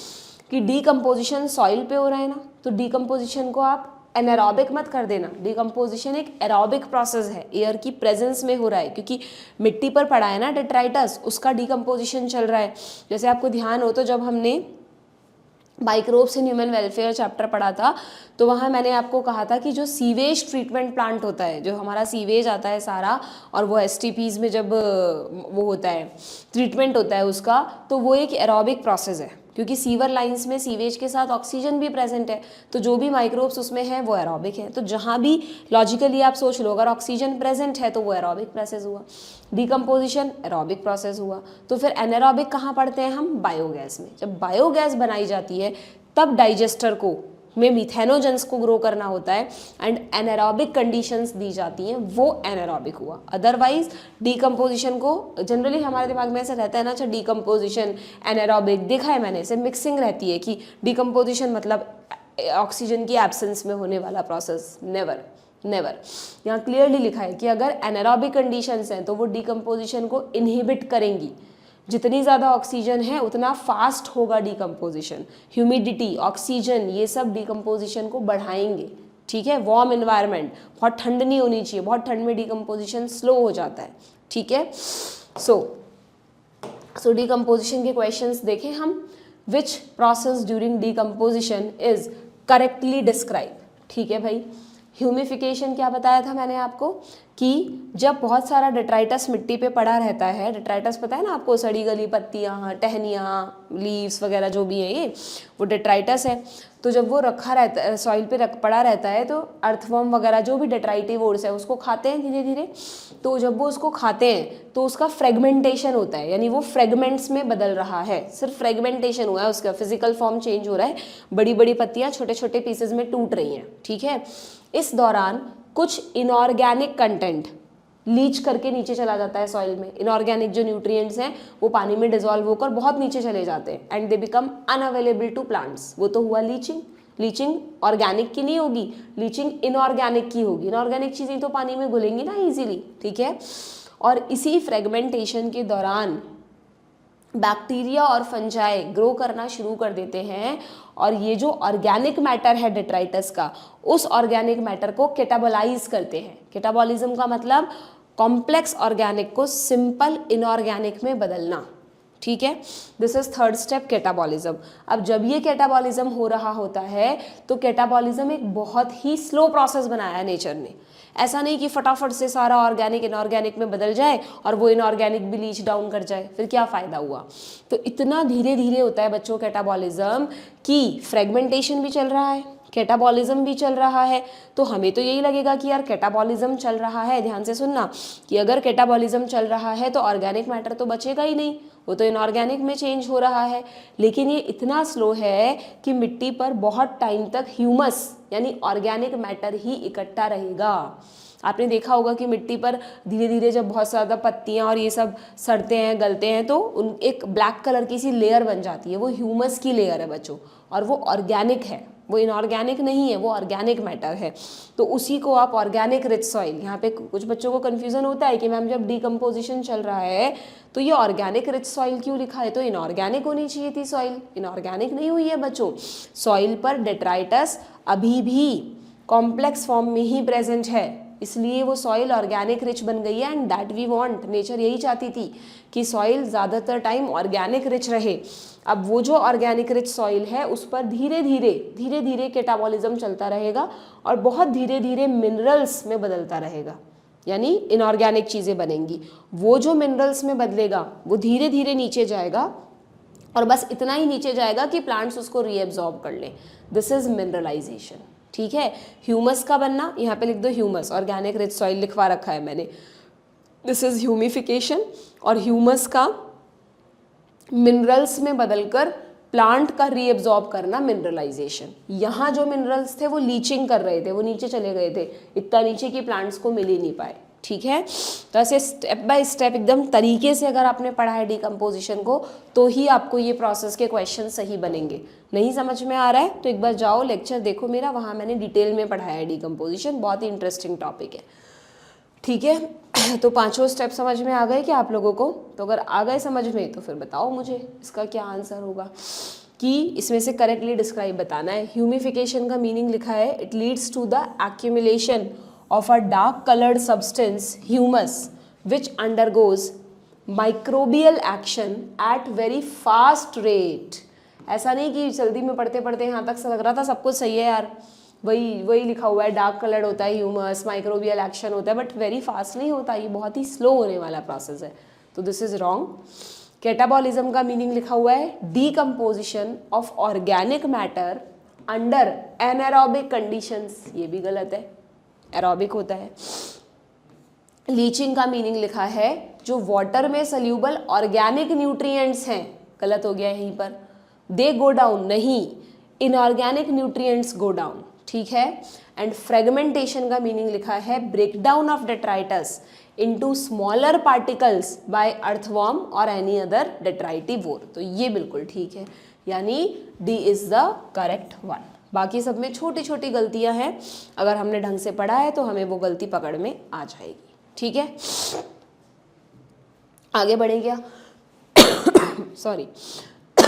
कि डीकम्पोजिशन सॉइल पे हो रहा है ना, तो डीकम्पोजिशन को आप एनारोबिक मत कर देना। डीकम्पोजिशन एक एरोबिक प्रोसेस है, एयर की प्रेजेंस में हो रहा है, क्योंकि मिट्टी पर पड़ा है ना डेट्राइटस, उसका डीकम्पोजिशन चल रहा है। जैसे आपको ध्यान हो तो जब हमने microbes in human welfare chapter पढ़ा था, तो वहाँ मैंने आपको कहा था कि जो सीवेज ट्रीटमेंट प्लांट होता है, जो हमारा सीवेज आता है सारा, और वो एसटीपीज में जब वो होता है ट्रीटमेंट होता है उसका, तो वो एक एरोबिक प्रोसेस है, क्योंकि सीवर लाइंस में सीवेज के साथ ऑक्सीजन भी प्रेजेंट है, तो जो भी माइक्रोब्स उसमें है वो एरोबिक है। तो जहाँ भी लॉजिकली आप सोच लो, अगर ऑक्सीजन प्रेजेंट है तो वो एरोबिक प्रोसेस हुआ, डीकम्पोजिशन एरोबिक प्रोसेस हुआ। तो फिर एनारोबिक कहाँ पढ़ते हैं हम? बायोगैस में। जब बायोगैस बनाई जाती है तब डाइजेस्टर को में मिथेनोजेंस को ग्रो करना होता है एंड एनारोबिक कंडीशंस दी जाती हैं, वो एनारोबिक हुआ। अदरवाइज डीकम्पोजिशन को जनरली हमारे दिमाग में ऐसा रहता है ना, अच्छा डीकम्पोजिशन एनारोबिक, देखा है मैंने, ऐसे मिक्सिंग रहती है कि डीकम्पोजिशन मतलब ऑक्सीजन की एब्सेंस में होने वाला प्रोसेस। Never never. यहाँ क्लियरली लिखा है कि अगर एनारोबिक कंडीशंस हैं तो वो डीकम्पोजिशन को इनहिबिट करेंगी। जितनी ज़्यादा ऑक्सीजन है उतना फास्ट होगा डीकम्पोजिशन। ह्यूमिडिटी, ऑक्सीजन, ये सब डीकम्पोजिशन को बढ़ाएंगे, ठीक है। वार्म इन्वायरमेंट, बहुत ठंड नहीं होनी चाहिए, बहुत ठंड में डीकम्पोजिशन स्लो हो जाता है, ठीक है। सो डीकम्पोजिशन के क्वेश्चंस देखें हम। Which process during decomposition is correctly describe, ठीक है भाई। ह्यूमिफिकेशन क्या बताया था मैंने आपको कि जब बहुत सारा डेट्राइटस मिट्टी पे पड़ा रहता है, डेट्राइटस पता है ना आपको, सड़ी गली पत्तियाँ, टहनियाँ, लीव्स वगैरह जो भी है ये, वो डेट्राइटस है। तो जब वो रखा रहता है, सॉइल पे पड़ा रहता है, तो अर्थवर्म वगैरह जो भी डेट्राइटिवोर्स है उसको खाते हैं धीरे धीरे। तो जब वो उसको खाते हैं तो उसका फ्रेगमेंटेशन होता है, यानी वो फ्रेगमेंट्स में बदल रहा है। सिर्फ फ्रेगमेंटेशन हुआ है, उसका फिजिकल फॉर्म चेंज हो रहा है, बड़ी बड़ी पत्तियाँ छोटे छोटे पीसेज में टूट रही हैं, ठीक है। इस दौरान कुछ इनऑर्गेनिक कंटेंट लीच करके नीचे चला जाता है सॉइल में। इनऑर्गेनिक जो न्यूट्रिएंट्स हैं वो पानी में डिजोल्व होकर बहुत नीचे चले जाते हैं and they become unavailable to plants. वो तो हुआ लीचिंग। लीचिंग ऑर्गेनिक की नहीं होगी, लीचिंग इनऑर्गेनिक की होगी। इनऑर्गेनिक चीज़ें तो पानी में घुलेंगी ना इजीली, ठीक है। और इसी फ्रेगमेंटेशन के दौरान बैक्टीरिया और फंजाई ग्रो करना शुरू कर देते हैं और ये जो ऑर्गेनिक मैटर है डेट्राइटस का, उस ऑर्गेनिक मैटर को कैटाबोलाइज करते हैं। कैटाबॉलिज्म का मतलब कॉम्प्लेक्स ऑर्गेनिक को सिंपल इनऑर्गेनिक में बदलना, ठीक है। This is third step, catabolism. अब जब ये कैटाबॉलिज्म हो रहा होता है तो कैटाबॉलिज्म एक बहुत ही स्लो प्रोसेस बनाया है नेचर ने। ऐसा नहीं कि फटाफट से सारा ऑर्गेनिक इनऑर्गेनिक में बदल जाए और वो इनऑर्गेनिक भी लीच डाउन कर जाए, फिर क्या फ़ायदा हुआ। तो इतना धीरे धीरे होता है बच्चों कैटाबॉलिज्म कि फ्रेगमेंटेशन भी चल रहा है, कैटाबॉलिज्म भी चल रहा है। तो हमें तो यही लगेगा कि यार कैटाबॉलिज्म चल रहा है, ध्यान से सुनना, कि अगर कैटाबॉलिज्म चल रहा है तो ऑर्गेनिक मैटर तो बचेगा ही नहीं, वो तो इनऑर्गेनिक में चेंज हो रहा है। लेकिन ये इतना स्लो है कि मिट्टी पर बहुत टाइम तक ह्यूमस यानी ऑर्गेनिक मैटर ही इकट्ठा रहेगा। आपने देखा होगा कि मिट्टी पर धीरे धीरे जब बहुत ज़्यादा पत्तियाँ और ये सब सड़ते हैं, गलते हैं, तो उन एक ब्लैक कलर की सी लेयर बन जाती है, वो ह्यूमस की लेयर है बच्चों, और वो ऑर्गेनिक है, वो इनऑर्गेनिक नहीं है, वो ऑर्गेनिक मैटर है। तो उसी को आप ऑर्गेनिक रिच सॉइल, यहाँ पे कुछ बच्चों को कन्फ्यूजन होता है कि मैम जब डिकम्पोजिशन चल रहा है तो ये ऑर्गेनिक रिच सॉइल क्यों लिखा है, तो इनऑर्गेनिक होनी चाहिए थी सॉइल, इनऑर्गेनिक नहीं हुई है बच्चों। सॉइल पर डेट्राइटस अभी भी कॉम्प्लेक्स फॉर्म में ही प्रेजेंट है, इसलिए वो सॉइल ऑर्गेनिक रिच बन गई है, and that we want. Nature यही चाहती थी कि सॉइल ज़्यादातर टाइम ऑर्गेनिक रिच रहे। अब वो जो ऑर्गेनिक रिच सॉइल है उस पर धीरे धीरे कैटाबॉलिज्म चलता रहेगा और बहुत धीरे धीरे मिनरल्स में बदलता रहेगा, यानी इनऑर्गेनिक चीज़ें बनेंगी। वो जो मिनरल्स में बदलेगा वो धीरे धीरे नीचे जाएगा और बस इतना ही नीचे जाएगा कि प्लांट्स उसको रीएब्जॉर्ब कर लें। दिस इज मिनरलाइजेशन, ठीक है। ह्यूमस का बनना, यहाँ पे लिख दो ह्यूमस, ऑर्गेनिक रिच सॉइल लिखवा रखा है मैंने। दिस इज ह्यूमिफिकेशन, और ह्यूमस का मिनरल्स में बदलकर प्लांट का रीएब्जॉर्ब करना मिनरलाइजेशन। यहाँ जो मिनरल्स थे वो लीचिंग कर रहे थे, वो नीचे चले गए थे, इतना नीचे कि प्लांट्स को मिल ही नहीं पाए, ठीक है। तो ऐसे स्टेप बाय स्टेप एकदम तरीके से अगर आपने पढ़ा है डिकम्पोजिशन को तो ही आपको ये प्रोसेस के क्वेश्चन सही बनेंगे। नहीं समझ में आ रहा है तो एक बार जाओ लेक्चर देखो मेरा, वहाँ मैंने डिटेल में पढ़ाया है डिकम्पोजिशन, बहुत ही इंटरेस्टिंग टॉपिक है, ठीक है। तो पांचों स्टेप समझ में आ गए क्या आप लोगों को? तो अगर आ गए समझ में तो फिर बताओ मुझे इसका क्या आंसर होगा, कि इसमें से करेक्टली डिस्क्राइब बताना है। ह्यूमिफिकेशन का मीनिंग लिखा है, it leads to the accumulation of a dark colored substance humus which undergoes microbial action at very fast rate। ऐसा नहीं कि जल्दी में पढ़ते पढ़ते यहाँ तक से लग रहा था सब कुछ सही है यार, वही लिखा हुआ है, डार्क कलर्ड होता है ह्यूमस, माइक्रोबियल एक्शन होता है, बट वेरी फास्ट नहीं होता, ये बहुत ही स्लो होने वाला प्रोसेस है। तो दिस इज रॉन्ग। कैटाबॉलिज्म का मीनिंग लिखा हुआ है decomposition of organic matter under anaerobic conditions, ये भी गलत है, एरोबिक होता है। लीचिंग का मीनिंग लिखा है जो वाटर में सल्यूबल ऑर्गेनिक न्यूट्रिएंट्स हैं, गलत हो गया यहीं पर, दे गो डाउन, नहीं, इनऑर्गेनिक न्यूट्रिएंट्स गो डाउन, ठीक है। एंड फ्रेगमेंटेशन का मीनिंग लिखा है breakdown of detritus into smaller particles by earthworm और एनी अदर डेट्राइटिवोर, तो ये बिल्कुल ठीक है, यानी D is the correct one. बाकी सब में छोटी छोटी गलतियां हैं, अगर हमने ढंग से पढ़ा है तो हमें वो गलती पकड़ में आ जाएगी, ठीक है। आगे बढ़े क्या? सॉरी।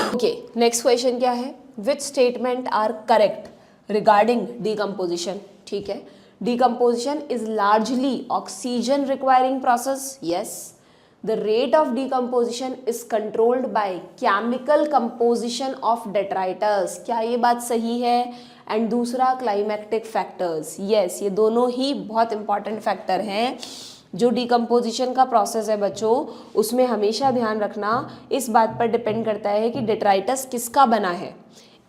ओके, नेक्स्ट क्वेश्चन क्या है, which statement are correct regarding decomposition, ठीक है। Decomposition is largely oxygen requiring process, yes. The rate of decomposition is controlled by chemical composition of detritus, क्या ये बात सही है? एंड दूसरा क्लाइमेटिक फैक्टर्स, यस, ये दोनों ही बहुत इंपॉर्टेंट फैक्टर हैं। जो डिकम्पोजिशन का प्रोसेस है बच्चों, उसमें हमेशा ध्यान रखना इस बात पर डिपेंड करता है कि डेट्राइटस किसका बना है।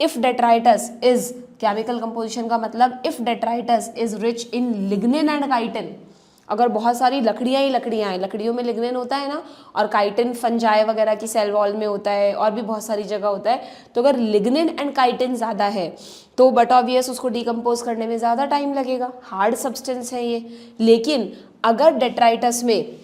If detritus is, chemical composition का मतलब if detritus is rich in lignin and chitin, अगर बहुत सारी लकड़ियाँ ही लकड़ियाँ हैं, लकड़ियों में लिग्निन होता है ना, और काइटिन फंजाई वगैरह की सेल वॉल में होता है, और भी बहुत सारी जगह होता है, तो अगर लिग्निन एंड काइटिन ज़्यादा है तो बट ऑब्वियस उसको डिकम्पोज करने में ज़्यादा टाइम लगेगा, हार्ड सब्सटेंस है ये। लेकिन अगर डेट्राइटस में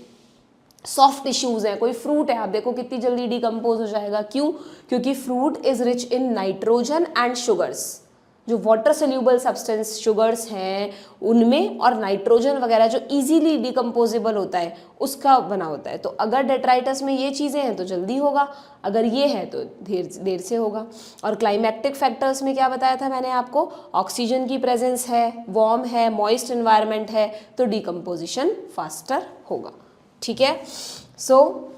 सॉफ्ट टिश्यूज़ हैं, कोई फ्रूट है, आप देखो कितनी जल्दी डिकम्पोज हो जाएगा, क्यों? क्योंकि fruit is rich in nitrogen and sugars, जो वाटर सोल्यूबल सब्सटेंस शुगर्स हैं उनमें, और नाइट्रोजन वगैरह जो इजीली डिकम्पोजेबल होता है उसका बना होता है। तो अगर डेट्राइटस में ये चीज़ें हैं तो जल्दी होगा, अगर ये है तो देर से होगा। और क्लाइमेटिक फैक्टर्स में क्या बताया था मैंने आपको, ऑक्सीजन की प्रेजेंस है, वार्म है, मॉइस्ट एनवायरनमेंट है, तो डिकम्पोजिशन फास्टर होगा, ठीक है। सो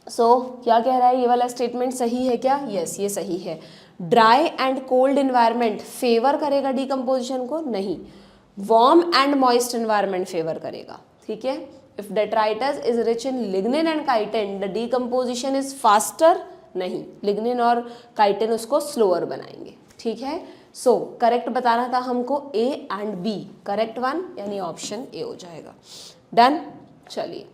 क्या कह रहा है ये वाला स्टेटमेंट, सही है क्या? यस, ये सही है। Dry and cold environment favour करेगा डिकम्पोजिशन को? नहीं। Warm and moist environment favour करेगा, ठीक है। If detritus is rich in lignin and chitin the decomposition is faster, नहीं, लिग्निन और काइटिन उसको स्लोअर बनाएंगे, ठीक है। करेक्ट बताना था हमको A and B, correct one यानी ऑप्शन ए हो जाएगा। डन। चलिए,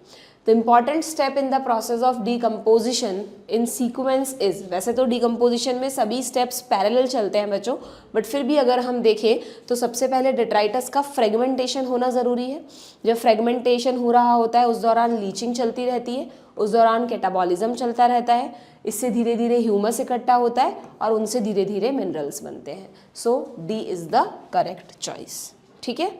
the important step in the process of decomposition in sequence is, वैसे तो डिकम्पोजिशन में सभी स्टेप्स पैरेलल चलते हैं बच्चों, बट फिर भी अगर हम देखें तो सबसे पहले डेट्राइटस का फ्रेगमेंटेशन होना ज़रूरी है। जब फ्रेगमेंटेशन हो रहा होता है उस दौरान लीचिंग चलती रहती है, उस दौरान कैटाबॉलिज्म चलता रहता है, इससे धीरे धीरे ह्यूमस इकट्ठा होता है और उनसे धीरे धीरे मिनरल्स बनते हैं। So D is the correct choice, ठीक है।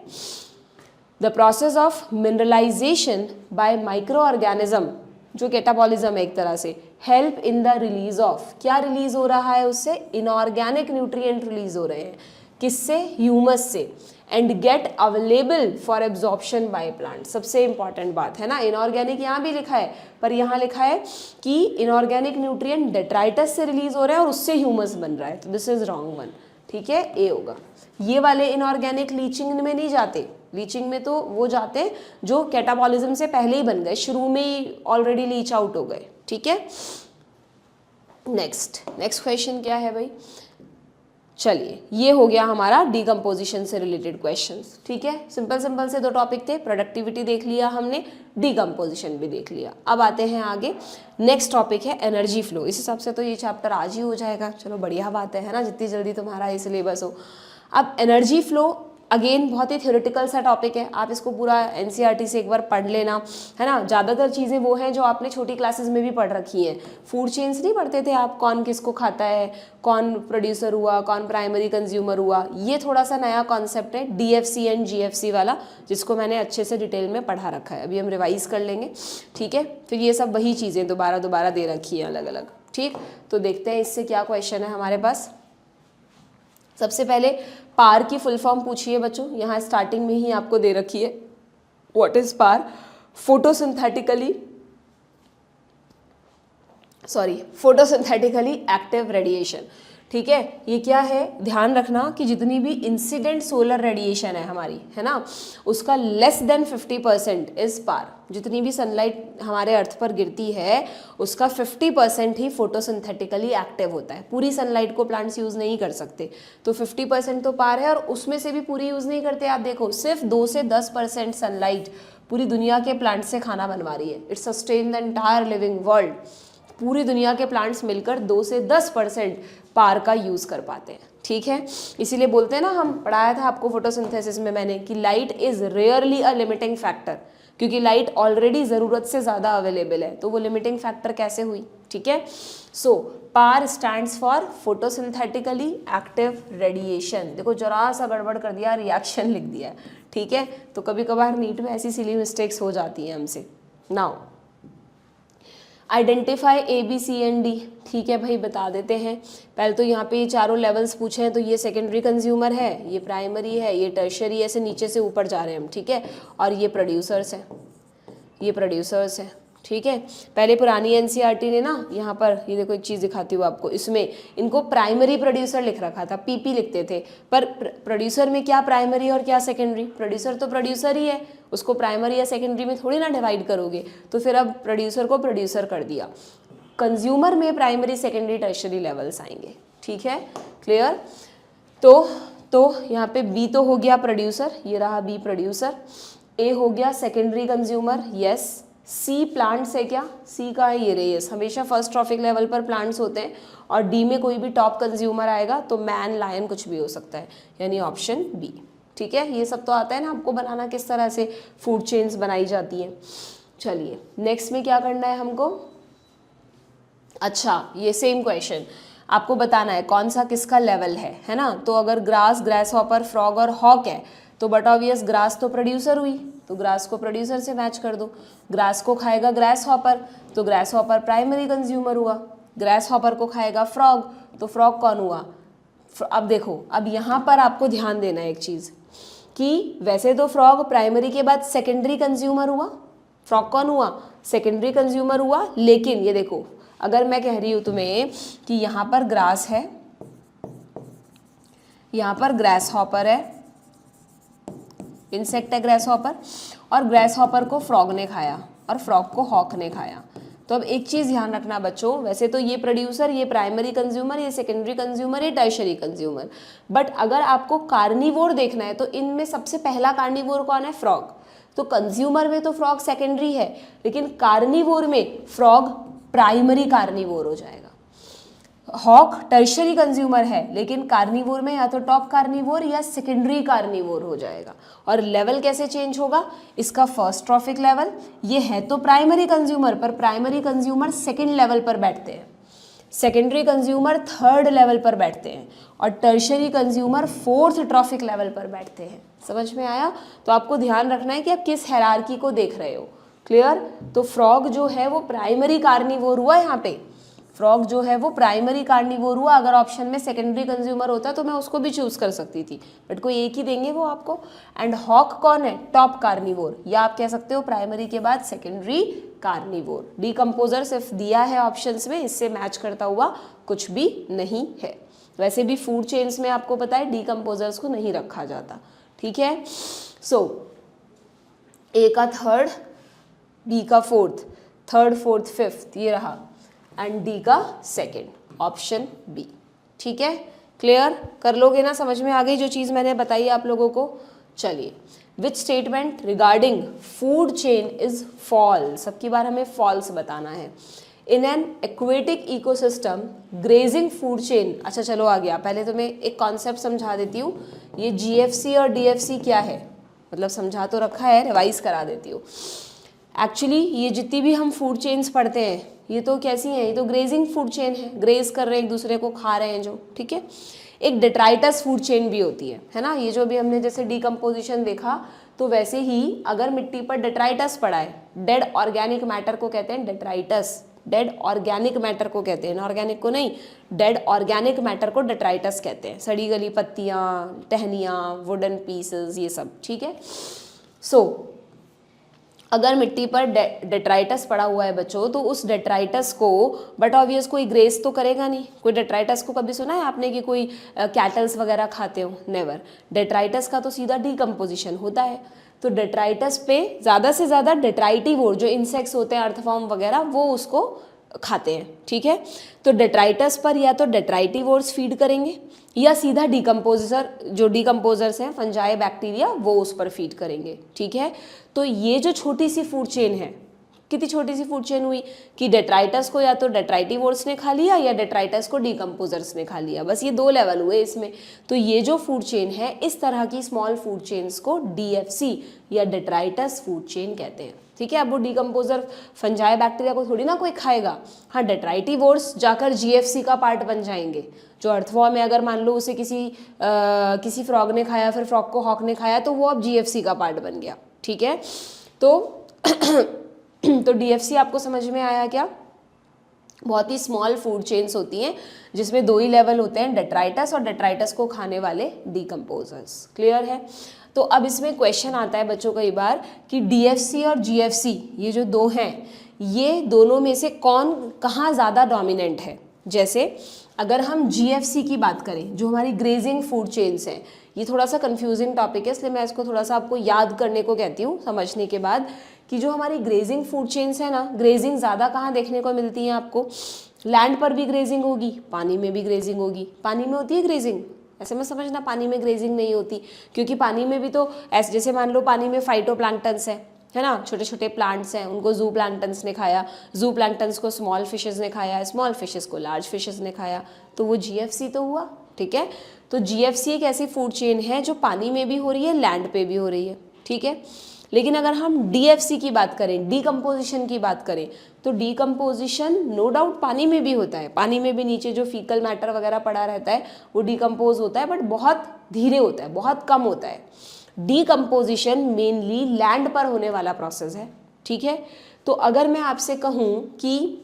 The process of mineralisation by micro organism, जो कैटाबॉलिज्म है एक तरह से, help in the release of, क्या रिलीज हो रहा है उससे? इनऑर्गेनिक न्यूट्रिएंट रिलीज हो रहे हैं, किससे? ह्यूमस से, and get available for absorption by plant. सबसे इंपॉर्टेंट बात है ना, इनऑर्गेनिक यहाँ भी लिखा है पर यहाँ लिखा है कि इनऑर्गेनिक न्यूट्रिएंट डेट्राइटस से रिलीज हो रहा है और उससे ह्यूमस बन रहा है, तो दिस इज रॉन्ग वन, ठीक है, ए होगा। ये वाले इनऑर्गेनिक लीचिंग में नहीं जाते, लीचिंग में तो वो जाते जो कैटाबॉलिज्म से पहले ही बन गए, शुरू में ही ऑलरेडी लीच आउट हो गए, ठीक है। नेक्स्ट क्वेश्चन क्या है भाई? चलिए, ये हो गया हमारा डिकम्पोजिशन से रिलेटेड क्वेश्चंस, ठीक है। सिंपल से दो टॉपिक थे, प्रोडक्टिविटी देख लिया हमने, डिकम्पोजिशन भी देख लिया। अब आते हैं आगे, नेक्स्ट टॉपिक है एनर्जी फ्लो। इस हिसाब से तो ये चैप्टर आज ही हो जाएगा, चलो बढ़िया बात है ना, जितनी जल्दी तुम्हारा ये सिलेबस हो। अब एनर्जी फ्लो अगेन बहुत ही थ्योरेटिकल सा टॉपिक है, आप इसको पूरा एनसीईआरटी से एक बार पढ़ लेना, है ना। ज़्यादातर चीज़ें वो हैं जो आपने छोटी क्लासेस में भी पढ़ रखी हैं। फूड चेन्स नहीं पढ़ते थे आप, कौन किसको खाता है, कौन प्रोड्यूसर हुआ, कौन प्राइमरी कंज्यूमर हुआ, ये थोड़ा सा नया कॉन्सेप्ट है DFC एंड GFC वाला, जिसको मैंने अच्छे से डिटेल में पढ़ा रखा है, अभी हम रिवाइज कर लेंगे, ठीक है। फिर ये सब वही चीज़ें दोबारा दे रखी हैं अलग अलग, ठीक। तो देखते हैं इससे क्या क्वेश्चन है हमारे पास। सबसे पहले पार की फुल फॉर्म पूछिए बच्चों, यहाँ स्टार्टिंग में ही आपको दे रखी है। What is PAR? Photosynthetically active radiation, ठीक है। ये क्या है, ध्यान रखना कि जितनी भी इंसिडेंट सोलर रेडिएशन है हमारी, है ना, उसका लेस देन 50% इज पार। जितनी भी सनलाइट हमारे अर्थ पर गिरती है उसका 50% ही फोटोसिंथेटिकली एक्टिव होता है। पूरी सनलाइट को प्लांट्स यूज़ नहीं कर सकते, तो 50% तो पार है, और उसमें से भी पूरी यूज़ नहीं करते। आप देखो, सिर्फ 2 से 10% सनलाइट पूरी दुनिया के प्लांट से खाना बनवा रही है। It's sustain the entire living world. पूरी दुनिया के प्लांट्स मिलकर 2 से 10% पार का यूज़ कर पाते हैं, ठीक है। इसीलिए बोलते हैं ना, हम पढ़ाया था आपको फोटोसिंथेसिस में मैंने कि light is rarely a limiting factor, क्योंकि लाइट ऑलरेडी ज़रूरत से ज़्यादा अवेलेबल है, तो वो लिमिटिंग फैक्टर कैसे हुई, ठीक है। So PAR stands for photosynthetically active radiation. देखो जरा सा गड़बड़ कर दिया, रिएक्शन लिख दिया, ठीक है। तो कभी कभार नीट में ऐसी सिली मिस्टेक्स हो जाती हैं हमसे। नाउ आइडेंटिफाई ABCD, ठीक है भाई, बता देते हैं। पहले तो यहाँ पे ये चारों लेवल्स पूछे हैं, तो ये सेकेंडरी कंज्यूमर है, ये प्राइमरी है, ये टर्शरी, ऐसे नीचे से ऊपर जा रहे हैं हम, ठीक है। और ये प्रोड्यूसर्स हैं, ये प्रोड्यूसर्स हैं, ठीक है। पहले पुरानी एनसीईआरटी ने ना यहाँ पर ये देखो एक चीज़ दिखाती हूँ आपको, इसमें इनको प्राइमरी प्रोड्यूसर लिख रखा था, PP लिखते थे, पर प्रोड्यूसर में क्या प्राइमरी और क्या सेकेंडरी? प्रोड्यूसर तो प्रोड्यूसर ही है, उसको प्राइमरी या सेकेंडरी में थोड़ी ना डिवाइड करोगे, तो फिर अब प्रोड्यूसर को प्रोड्यूसर कर दिया। कंज्यूमर में प्राइमरी सेकेंडरी टर्शरी लेवल्स आएंगे, ठीक है, क्लियर। तो यहाँ पे B तो हो गया प्रोड्यूसर, ये रहा B प्रोड्यूसर। A हो गया secondary consumer, yes. C plants है क्या? C का है ये रे, यस। हमेशा फर्स्ट ट्रॉफिक लेवल पर प्लांट्स होते हैं, और D में कोई भी टॉप कंज्यूमर आएगा तो मैन, लायन कुछ भी हो सकता है, यानी ऑप्शन B, ठीक है। ये सब तो आता है ना आपको बनाना, किस तरह से फूड चेन्स बनाई जाती हैं। चलिए नेक्स्ट में क्या करना है हमको? अच्छा, ये सेम क्वेश्चन आपको बताना है कौन सा किसका लेवल है ना। तो अगर ग्रास, ग्रास हॉपर, फ्रॉग और हॉक है तो बट ऑब्वियस ग्रास तो प्रोड्यूसर हुई, तो ग्रास को प्रोड्यूसर से मैच कर दो। ग्रास को खाएगा ग्रास हॉपर, तो ग्रास हॉपर प्राइमरी कंज्यूमर हुआ। ग्रास हॉपर को खाएगा फ्रॉग, तो फ्रॉग कौन हुआ? अब देखो, अब यहाँ पर आपको ध्यान देना है एक चीज़ कि वैसे तो फ्रॉग प्राइमरी के बाद सेकेंडरी कंज्यूमर हुआ, फ्रॉग कौन हुआ? सेकेंडरी कंज्यूमर हुआ। लेकिन ये देखो, अगर मैं कह रही हूँ तुम्हें कि यहाँ पर ग्रास है, यहाँ पर ग्रास हॉपर है, इंसेक्ट है ग्रास हॉपर, और ग्रास हॉपर को फ्रॉग ने खाया और फ्रॉग को हॉक ने खाया। तो अब एक चीज़ ध्यान रखना बच्चों, वैसे तो ये प्रोड्यूसर, ये प्राइमरी कंज्यूमर, ये सेकेंडरी कंज्यूमर, ये टर्शियरी कंज्यूमर, बट अगर आपको कार्निवोर देखना है तो इनमें सबसे पहला कार्निवोर कौन है? फ्रॉग। तो कंज्यूमर में तो फ्रॉग सेकेंडरी है, लेकिन कार्निवोर में फ्रॉग प्राइमरी कार्निवोर हो जाएगा। हॉक टर्शियरी कंज्यूमर है, लेकिन कार्निवोर में या तो टॉप कार्निवोर या सेकेंडरी कार्निवोर हो जाएगा। और लेवल कैसे चेंज होगा? इसका फर्स्ट ट्रॉफिक लेवल, ये है तो प्राइमरी कंज्यूमर, पर प्राइमरी कंज्यूमर सेकेंड लेवल पर बैठते हैं, सेकेंडरी कंज्यूमर थर्ड लेवल पर बैठते हैं, और tertiary consumer fourth traffic level पर बैठते हैं। समझ में आया? तो आपको ध्यान रखना है कि आप किस हायरार्की को देख रहे हो। क्लियर? तो फ्रॉग जो है वो प्राइमरी कार्निवोर हुआ, यहाँ पे फ्रॉग जो है वो प्राइमरी कार्निवोर हुआ। अगर ऑप्शन में सेकेंडरी कंज्यूमर होता तो मैं उसको भी चूज कर सकती थी, बट कोई एक ही देंगे वो आपको। एंड हॉक कौन है? टॉप कार्निवोर, या आप कह सकते हो प्राइमरी के बाद सेकेंडरी कार्निवोर। डिकम्पोजर सिर्फ दिया है ऑप्शंस में, इससे मैच करता हुआ कुछ भी नहीं है। वैसे भी फूड चेन्स में आपको पता है डिकम्पोजर्स को नहीं रखा जाता। ठीक है? सो ए का थर्ड, बी का फोर्थ, थर्ड फोर्थ फिफ्थ ये रहा, एंड डी का सेकेंड, ऑप्शन बी। ठीक है? क्लियर? कर लोगे ना? समझ में आ गई जो चीज़ मैंने बताई आप लोगों को? चलिए, which statement regarding food chain is false? सबकी बार हमें फॉल्स बताना है। In an aquatic ecosystem grazing food chain. अच्छा चलो आ गया, पहले तो मैं एक कॉन्सेप्ट समझा देती हूँ। ये जीएफसी और डीएफसी क्या है, मतलब समझा तो रखा है, रिवाइज करा देती हूँ। एक्चुअली ये जितनी भी हम फूड चेन्स पढ़ते हैं ये तो कैसी हैं? ये तो ग्रेजिंग फूड चेन है, ग्रेज कर रहे हैं, एक दूसरे को खा रहे हैं जो। ठीक है? एक डेट्राइटस फूड चेन भी होती है ना? ये जो भी हमने जैसे डिकम्पोजिशन देखा, तो वैसे ही अगर मिट्टी पर डेट्राइटस पड़ा है, डेड ऑर्गेनिक मैटर को कहते हैं डेट्राइटस। डेड ऑर्गेनिक मैटर को कहते हैं, इनऑर्गेनिक को नहीं, डेड ऑर्गेनिक मैटर को डेट्राइटस कहते हैं। सड़ी गली पत्तियाँ, टहनियाँ, वुडन पीसेस, ये सब। ठीक है? सो अगर मिट्टी पर डेट्राइटस पड़ा हुआ है बच्चों, तो उस डेट्राइटस को, बट ऑब्वियस कोई ग्रेस तो करेगा नहीं। कोई डेट्राइटस को कभी सुना है आपने कि कोई कैटल्स वगैरह खाते हो? नेवर। डेट्राइटस का तो सीधा डिकम्पोजिशन होता है। तो डेट्राइटस पे ज़्यादा से ज़्यादा डेट्राइटिवोर जो इंसेक्ट्स होते हैं, अर्थवॉर्म वगैरह, वो उसको खाते हैं। ठीक है? तो डेट्राइटस पर या तो डेट्राइटिवोर्स फीड करेंगे, या सीधा डिकम्पोजर, जो डिकम्पोजर्स हैं फंजाई, बैक्टीरिया, वो उस पर फीड करेंगे। ठीक है? तो ये जो छोटी सी फूड चेन है, कितनी छोटी सी फूड चेन हुई कि डेट्राइटस को या तो डेट्राइटिवोर्स ने खा लिया या डेट्राइटस को डिकम्पोजर्स ने खा लिया, बस ये दो लेवल हुए इसमें। तो ये जो फूड चेन है, इस तरह की स्मॉल फूड चेन्स को डीएफसी या डेट्राइटस फूड चेन कहते हैं। ठीक है? अब वो डिकम्पोजर फंजाई, बैक्टीरिया को थोड़ी ना कोई खाएगा। हाँ, डेट्राइटिवोर्स जाकर जीएफसी का पार्ट बन जाएंगे। जो अर्थवॉर्म है, अगर मान लो उसे किसी फ्रॉग ने खाया, फिर फ्रॉग को हॉक ने खाया, तो वो अब जीएफसी का पार्ट बन गया। ठीक है? तो डीएफसी आपको समझ में आया क्या? बहुत ही स्मॉल फूड चेन्स होती हैं जिसमें दो ही लेवल होते हैं, डेट्राइटस और डेट्राइटस को खाने वाले डिकम्पोजर्स। क्लियर है? तो अब इसमें क्वेश्चन आता है बच्चों कई बार कि डीएफसी और जीएफसी ये जो दो हैं, ये दोनों में से कौन कहाँ ज़्यादा डोमिनेंट है। जैसे अगर हम जीएफसी की बात करें, जो हमारी ग्रेजिंग फूड चेन्स हैं, ये थोड़ा सा कंफ्यूजिंग टॉपिक है, इसलिए मैं इसको थोड़ा सा आपको याद करने को कहती हूँ समझने के बाद, कि जो हमारी ग्रेजिंग फूड चेन्स है ना, ग्रेजिंग ज़्यादा कहाँ देखने को मिलती है आपको? लैंड पर भी ग्रेजिंग होगी, पानी में भी ग्रेजिंग होगी। पानी में होती है ग्रेजिंग? ऐसे में समझना पानी में ग्रेजिंग नहीं होती, क्योंकि पानी में भी तो ऐसे, जैसे मान लो पानी में फाइटोप्लैंक्टन्स है ना, छोटे छोटे प्लांट्स हैं, उनको जू प्लैंक्टन्स ने खाया, जू प्लैंक्टन्स को स्मॉल फिशेस ने खाया, स्मॉल फिशेस को लार्ज फिशेस ने खाया, तो वो जीएफसी तो हुआ। ठीक है? तो जीएफसी एक ऐसी फूड चेन है जो पानी में भी हो रही है, लैंड पे भी हो रही है। ठीक है? लेकिन अगर हम डीएफसी की बात करें, डीकम्पोजिशन की बात करें, तो डीकम्पोजिशन नो डाउट पानी में भी होता है। पानी में भी नीचे जो फीकल मैटर वगैरह पड़ा रहता है वो डीकम्पोज होता है, बट बहुत धीरे होता है, बहुत कम होता है। डीकम्पोजिशन मेनली लैंड पर होने वाला प्रोसेस है। ठीक है? तो अगर मैं आपसे कहूँ कि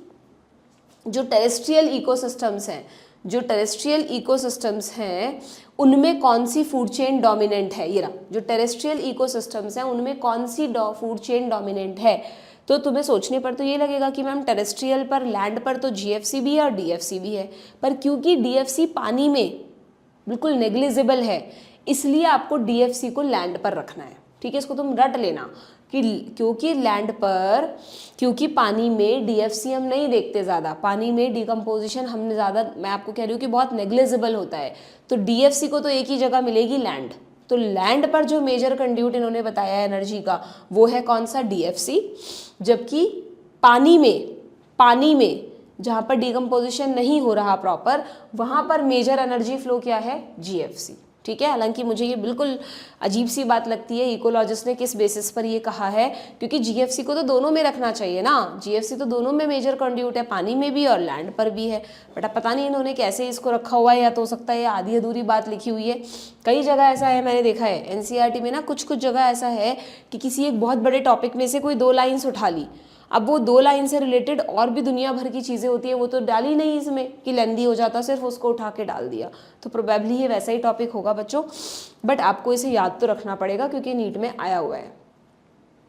जो टेरेस्ट्रियल इकोसिस्टम्स हैं, जो टेरेस्ट्रियल इकोसिस्टम्स हैं उनमें कौन सी फूड चेन डोमिनेंट है, ये रहा, जो टेरेस्ट्रियल इकोसिस्टम्स हैं उनमें कौन सी फूड चेन डोमिनेंट है। तो तुम्हें सोचने पर तो ये लगेगा कि मैम टेरेस्ट्रियल पर, लैंड पर तो जीएफसी भी है और डीएफसी भी है, पर क्योंकि डीएफसी पानी में बिल्कुल नेग्लिजिबल है इसलिए आपको डीएफसी को लैंड पर रखना है, ठीक है। इसको तुम रट लेना कि क्योंकि लैंड पर, क्योंकि पानी में डीएफसी हम नहीं देखते ज़्यादा, पानी में डिकम्पोजिशन हमने ज़्यादा, मैं आपको कह रही हूँ कि बहुत नेग्लिजिबल होता है, तो डीएफसी को तो एक ही जगह मिलेगी, लैंड। तो लैंड पर जो मेजर कंड्यूट इन्होंने बताया है एनर्जी का वो है कौन सा, डीएफसी। जबकि पानी में जहाँ पर डिकम्पोजिशन नहीं हो रहा प्रॉपर, वहाँ पर मेजर एनर्जी फ्लो क्या है, जीएफसी, ठीक है। हालांकि मुझे ये बिल्कुल अजीब सी बात लगती है इकोलॉजिस्ट ने किस बेसिस पर ये कहा है, क्योंकि जीएफसी को तो दोनों में रखना चाहिए ना, जीएफसी तो दोनों में मेजर कंड्यूट है, पानी में भी और लैंड पर भी है, बट अब पता नहीं इन्होंने कैसे इसको रखा हुआ है, या तो हो सकता है ये आधी अधूरी बात लिखी हुई है। कई जगह ऐसा है, मैंने देखा है एनसीईआरटी में ना, कुछ जगह ऐसा है कि किसी एक बहुत बड़े टॉपिक में से कोई 2 लाइन्स उठा ली, अब वो 2 लाइन से रिलेटेड और भी दुनिया भर की चीज़ें होती है, वो तो डाली नहीं इसमें कि लेंदी हो जाता, सिर्फ उसको उठा के डाल दिया, तो प्रोबेबली ये वैसा ही टॉपिक होगा बच्चों। बट आपको इसे याद तो रखना पड़ेगा क्योंकि नीट में आया हुआ है।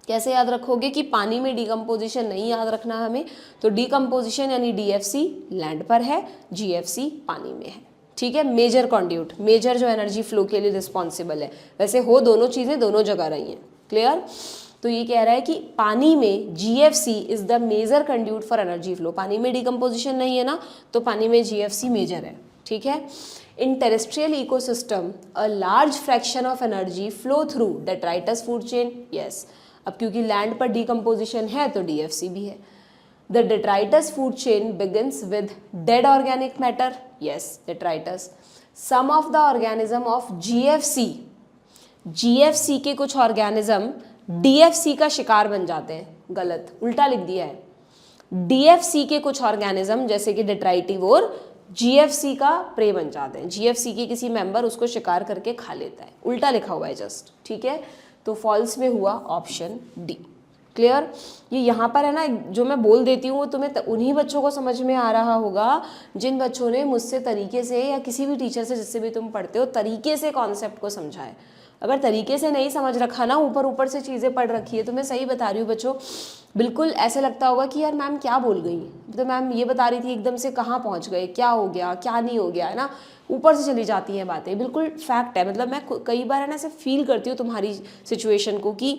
कैसे याद रखोगे कि पानी में डिकम्पोजिशन नहीं याद रखना हमें, तो डिकम्पोजिशन यानी डीएफसी लैंड पर है, जीएफसी पानी में है, ठीक है। मेजर कंड्यूट, मेजर जो एनर्जी फ्लो के लिए रिस्पॉन्सिबल है, वैसे हो दोनों चीज़ें दोनों जगह रही हैं, क्लियर। तो ये कह रहा है कि पानी में GFC is the major conduit for energy flow, पानी में डिकम्पोजिशन नहीं है ना, तो पानी में जीएफसी मेजर है, ठीक है। In terrestrial ecosystem a large fraction of energy flow through detritus food chain, yes. अब क्योंकि लैंड पर डिकम्पोजिशन है तो डीएफसी भी है। The detritus food chain begins with dead organic matter, yes detritus. Some of the organism of GFC, GFC के कुछ organism DFC का शिकार बन जाते हैं, गलत, उल्टा लिख दिया है। डीएफसी के कुछ ऑर्गेनिज्म जैसे कि डेट्राइटिवोर जीएफसी का प्रे बन जाते हैं, जीएफसी के किसी मेंबर उसको शिकार करके खा लेता है, उल्टा लिखा हुआ है जस्ट, ठीक है। तो फॉल्स में हुआ ऑप्शन डी, क्लियर। ये यहाँ पर है ना, जो मैं बोल देती हूँ वो तुम्हें उन्हीं बच्चों को समझ में आ रहा होगा जिन बच्चों ने मुझसे तरीके से, या किसी भी टीचर से जिससे भी तुम पढ़ते हो, तरीके से कॉन्सेप्ट को समझा है। अगर तरीके से नहीं समझ रखा ना, ऊपर से चीज़ें पढ़ रखी है, तो मैं सही बता रही हूँ बच्चों, बिल्कुल ऐसे लगता होगा कि यार मैम क्या बोल गई, तो मैम ये बता रही थी एकदम से कहाँ पहुँच गए, क्या हो गया क्या नहीं हो गया, है ना, ऊपर से चली जाती हैं बातें, बिल्कुल फैक्ट है। मतलब मैं कई बार है ना ऐसे फील करती हूँ तुम्हारी सिचुएशन को कि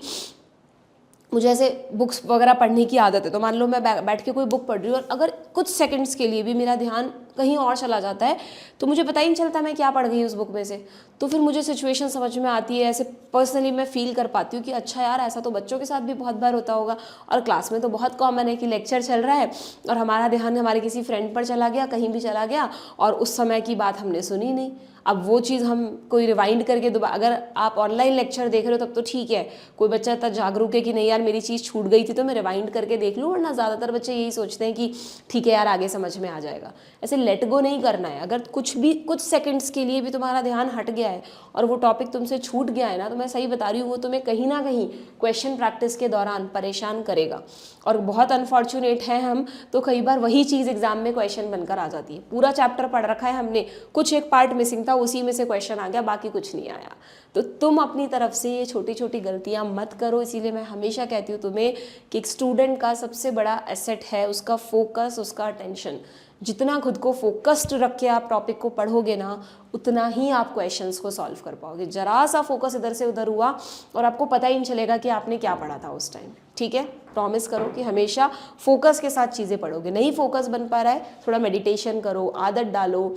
मुझे ऐसे बुक्स वगैरह पढ़ने की आदत है, तो मान लो मैं बैठ के कोई बुक पढ़ रही हूँ और अगर कुछ सेकंड्स के लिए भी मेरा ध्यान कहीं और चला जाता है तो मुझे पता ही नहीं चलता मैं क्या पढ़ गई उस बुक में से, तो फिर मुझे सिचुएशन समझ में आती है, ऐसे पर्सनली मैं फील कर पाती हूँ कि अच्छा यार ऐसा तो बच्चों के साथ भी बहुत बार होता होगा, और क्लास में तो बहुत कॉमन है कि लेक्चर चल रहा है और हमारा ध्यान हमारे किसी फ्रेंड पर चला गया, कहीं भी चला गया, और उस समय की बात हमने सुनी नहीं। अब वो चीज़ हम कोई रिवाइंड करके दोबारा, अगर आप ऑनलाइन लेक्चर देख रहे हो तब तो ठीक है, कोई बच्चा इतना जागरूक है कि नहीं यार मेरी चीज़ छूट गई थी तो मैं रिवाइंड करके देख लूँ, वरना ज़्यादातर बच्चे यही सोचते हैं कि ठीक है यार आगे समझ में आ जाएगा। ऐसे लेट गो नहीं करना है। अगर कुछ सेकंड्स के लिए भी तुम्हारा ध्यान हट गया है और वो टॉपिक तुमसे छूट गया है ना, तो मैं सही बता रही हूँ वो तुम्हें कहीं ना कहीं क्वेश्चन प्रैक्टिस के दौरान परेशान करेगा। और बहुत अनफॉर्चुनेट है हम, तो कई बार वही चीज़ एग्जाम में क्वेश्चन बनकर आ जाती है। पूरा चैप्टर पढ़ रखा है हमने, कुछ एक पार्ट मिसिंग था, उसी में से क्वेश्चन आ गया, बाकी कुछ नहीं आया। तो तुम अपनी तरफ से ये छोटी छोटी गलतियां मत करो। इसीलिए मैं हमेशा कहती हूँ तुम्हें कि एक स्टूडेंट का सबसे बड़ा एसेट है उसका फोकस, उसका अटेंशन। जितना खुद को फोकस्ड रख के आप टॉपिक को पढ़ोगे ना, उतना ही आप क्वेश्चंस को सॉल्व कर पाओगे। जरा सा फोकस इधर से उधर हुआ और आपको पता ही नहीं चलेगा कि आपने क्या पढ़ा था उस टाइम। ठीक है, प्रॉमिस करो कि हमेशा फोकस के साथ चीज़ें पढ़ोगे। नहीं फोकस बन पा रहा है, थोड़ा मेडिटेशन करो, आदत डालो,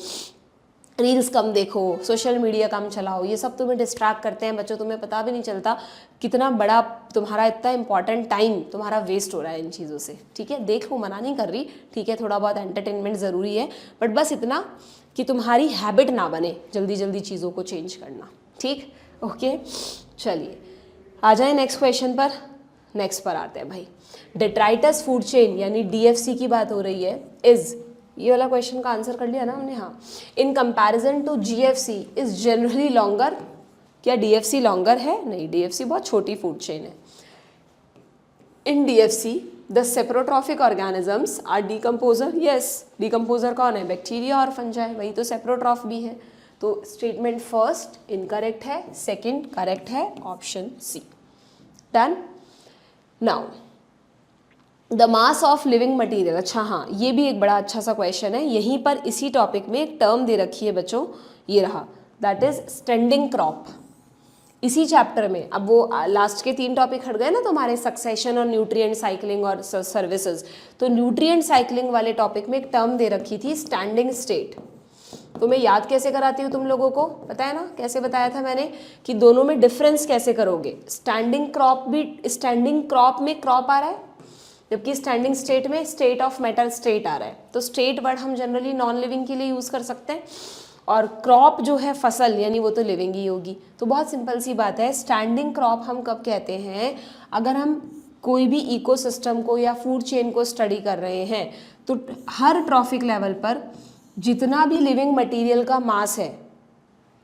रील्स कम देखो, सोशल मीडिया कम चलाओ। ये सब तुम्हें डिस्ट्रैक्ट करते हैं बच्चों, तुम्हें पता भी नहीं चलता कितना बड़ा तुम्हारा इतना इंपॉर्टेंट टाइम तुम्हारा वेस्ट हो रहा है इन चीज़ों से। ठीक है, देख लो, मना नहीं कर रही, ठीक है, थोड़ा बहुत एंटरटेनमेंट ज़रूरी है, बट बस इतना कि तुम्हारी हैबिट ना बने जल्दी जल्दी चीज़ों को चेंज करना। ठीक, ओके, चलिए आ जाए नेक्स्ट क्वेश्चन पर। नेक्स्ट पर आते हैं भाई। डेट्राइटस फूड चेन यानी DFC की बात हो रही है। इज, ये वाला क्वेश्चन का आंसर कर लिया ना हमने, हाँ। In comparison to GFC is generally longer. क्या DFC लॉन्गर है? नहीं, DFC बहुत छोटी फूड चेन है। In DFC the saprotrophic organisms are decomposer. Yes, decomposer कौन है? बैक्टीरिया और फंजाई, वही तो सेप्रोट्रॉफ भी है। तो स्टेटमेंट फर्स्ट इनकरेक्ट है, सेकंड करेक्ट है, option C. Done. Now the mass of living material. अच्छा हाँ, ये भी एक बड़ा अच्छा सा क्वेश्चन है। यहीं पर इसी टॉपिक में एक टर्म दे रखी है बच्चों, ये रहा, दैट इज स्टैंडिंग क्रॉप। इसी चैप्टर में, अब वो लास्ट के 3 टॉपिक हट गए ना तुम्हारे, सक्सेशन और न्यूट्रिएंट साइकिलिंग और सर्विसेज, तो न्यूट्रिएंट साइकिलिंग वाले टॉपिक में एक टर्म दे रखी थी स्टैंडिंग स्टेट। तो मैं याद कैसे कराती हूँ तुम लोगों को, पता है ना कैसे बताया था मैंने, कि दोनों में डिफरेंस कैसे करोगे। स्टैंडिंग क्रॉप भी, स्टैंडिंग क्रॉप में क्रॉप आ रहा है, जबकि स्टैंडिंग स्टेट में स्टेट ऑफ मैटर स्टेट आ रहा है। तो स्टेट वर्ड हम जनरली नॉन लिविंग के लिए यूज़ कर सकते हैं, और क्रॉप जो है फसल, यानी वो तो लिविंग ही होगी। तो बहुत सिंपल सी बात है, स्टैंडिंग क्रॉप हम कब कहते हैं? अगर हम कोई भी इकोसिस्टम को या फूड चेन को स्टडी कर रहे हैं, तो हर ट्रॉफिक लेवल पर जितना भी लिविंग मटीरियल का मास है,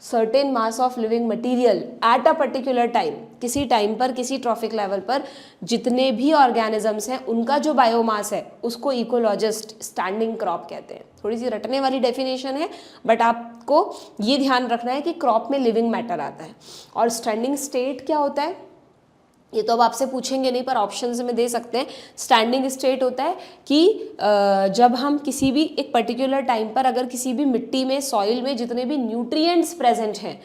certain mass of living material at a particular time, किसी टाइम पर किसी ट्रॉफिक लेवल पर जितने भी ऑर्गेनिजम्स हैं उनका जो बायोमास है, उसको इकोलॉजिस्ट स्टैंडिंग क्रॉप कहते हैं। थोड़ी सी रटने वाली डेफिनेशन है, बट आपको ये ध्यान रखना है कि क्रॉप में लिविंग मैटर आता है। और स्टैंडिंग स्टेट क्या होता है, ये तो अब आपसे पूछेंगे नहीं, पर ऑप्शंस में दे सकते हैं। स्टैंडिंग स्टेट होता है कि जब हम किसी भी एक पर्टिकुलर टाइम पर अगर किसी भी मिट्टी में, सॉइल में जितने भी न्यूट्रिएंट्स प्रेजेंट हैं,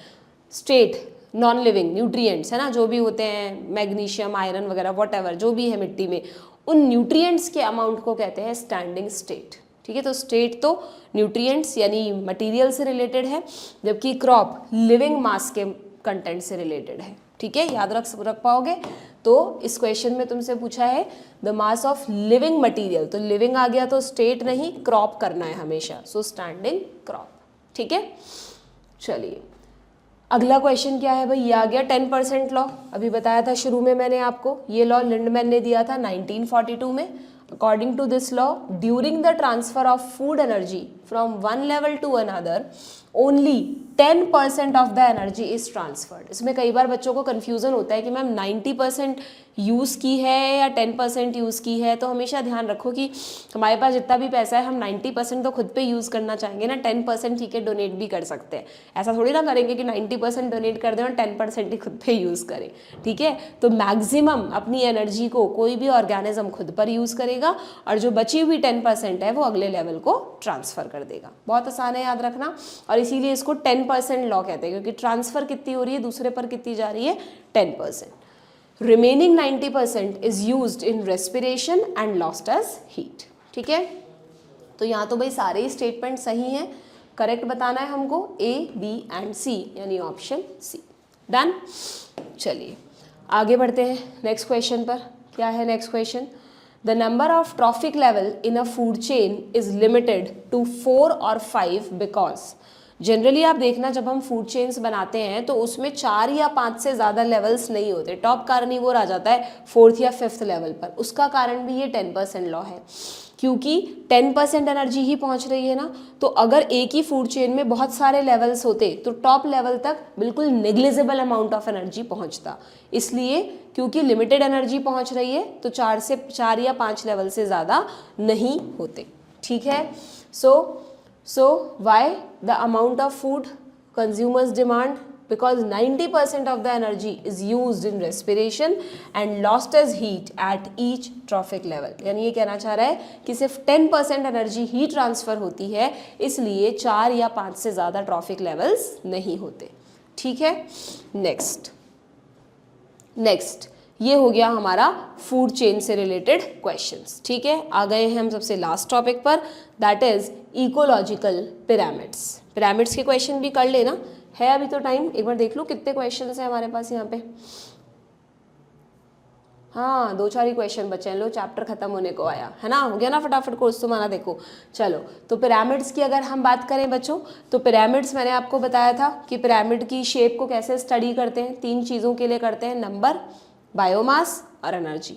स्टेट नॉन लिविंग न्यूट्रिएंट्स है ना, जो भी होते हैं, मैग्नीशियम, आयरन वगैरह, वॉटएवर जो भी है मिट्टी में, उन न्यूट्रिएंट्स के अमाउंट को कहते हैं स्टैंडिंग स्टेट। ठीक है, तो स्टेट तो न्यूट्रिएंट्स यानी मटीरियल से रिलेटेड है, जबकि क्रॉप लिविंग मास के कंटेंट से रिलेटेड है। ठीक है, याद रख पाओगे। तो इस क्वेश्चन में तुमसे पूछा है the mass of living material, तो लिविंग आ गया तो स्टेट नहीं, क्रॉप करना है हमेशा, सो स्टैंडिंग क्रॉप। ठीक है, चलिए अगला क्वेश्चन क्या है भाई, ये आ गया 10% लॉ। अभी बताया था शुरू में मैंने आपको, ये लॉ लिंडमैन ने दिया था 1942 में। According to this law, during the transfer of food energy from one level to another, only 10% of the energy is transferred. इसमें कई बार बच्चों को कन्फ्यूजन होता है कि मैम 90% यूज़ की है या 10% यूज़ की है। तो हमेशा ध्यान रखो कि हमारे पास जितना भी पैसा है, हम 90% तो खुद पे यूज़ करना चाहेंगे ना, 10% ठीक है डोनेट भी कर सकते हैं। ऐसा थोड़ी ना करेंगे कि 90% डोनेट कर दें और 10% ही खुद पे यूज़ करें। ठीक है, तो मैक्सिमम अपनी एनर्जी को कोई भी ऑर्गेनिज्म खुद पर यूज़ करेगा, और जो बची हुई 10% है वो अगले लेवल को ट्रांसफ़र कर देगा। बहुत आसान है याद रखना, और इसीलिए इसको 10% लॉ कहते हैं, क्योंकि ट्रांसफ़र कितनी हो रही है, दूसरे पर कितनी जा रही है, 10%। Remaining 90% is used in respiration and lost as heat. ठीक है, तो यहाँ तो भाई सारे ही स्टेटमेंट सही हैं, करेक्ट बताना है हमको ए, बी एंड सी, यानी ऑप्शन सी। डन। चलिए आगे बढ़ते हैं नेक्स्ट क्वेश्चन पर। क्या है next question? The number of trophic level in a food chain is limited to 4 और 5 बिकॉज। जनरली आप देखना, जब हम फूड चेन्स बनाते हैं तो उसमें 4 या 5 से ज़्यादा लेवल्स नहीं होते, टॉप कार्निवोर आ जाता है 4th या 5th लेवल पर। उसका कारण भी ये 10% लॉ है, क्योंकि 10% एनर्जी ही पहुंच रही है ना। तो अगर एक ही फूड चेन में बहुत सारे लेवल्स होते तो टॉप लेवल तक बिल्कुल नेग्लिजिबल अमाउंट ऑफ एनर्जी पहुंचता। इसलिए क्योंकि लिमिटेड एनर्जी पहुंच रही है तो 4 या 5 लेवल से ज़्यादा नहीं होते। ठीक है, So why the amount of food consumers demand? Because 90% of the energy is used in respiration and lost as heat at each trophic level. यानी ये कहना चाह रहा है कि सिर्फ 10% एनर्जी ही ट्रांसफ़र होती है, इसलिए 4 या 5 से ज़्यादा ट्रॉफिक लेवल्स नहीं होते। ठीक है, नेक्स्ट ये हो गया हमारा फूड चेन से रिलेटेड क्वेश्चंस। ठीक है, आ गए हैं हम सबसे लास्ट टॉपिक पर, that is ecological pyramids. Pyramids के क्वेश्चन भी कर लेना, है अभी तो टाइम। एक बार देख लो कितने क्वेश्चंस हैं हमारे पास यहाँ पे। हाँ, 2-4 ही क्वेश्चन बचे हैं, लो चैप्टर खत्म होने को आया है ना, हो गया ना फटाफट कोर्स तुम्हारा। देखो चलो, तो पिरामिड्स की अगर हम बात करें बच्चों, तो पिरामिड्स मैंने आपको बताया था कि पिरामिड की शेप को कैसे स्टडी करते हैं, 3 चीज़ों के लिए करते हैं, नंबर, बायोमास और एनर्जी।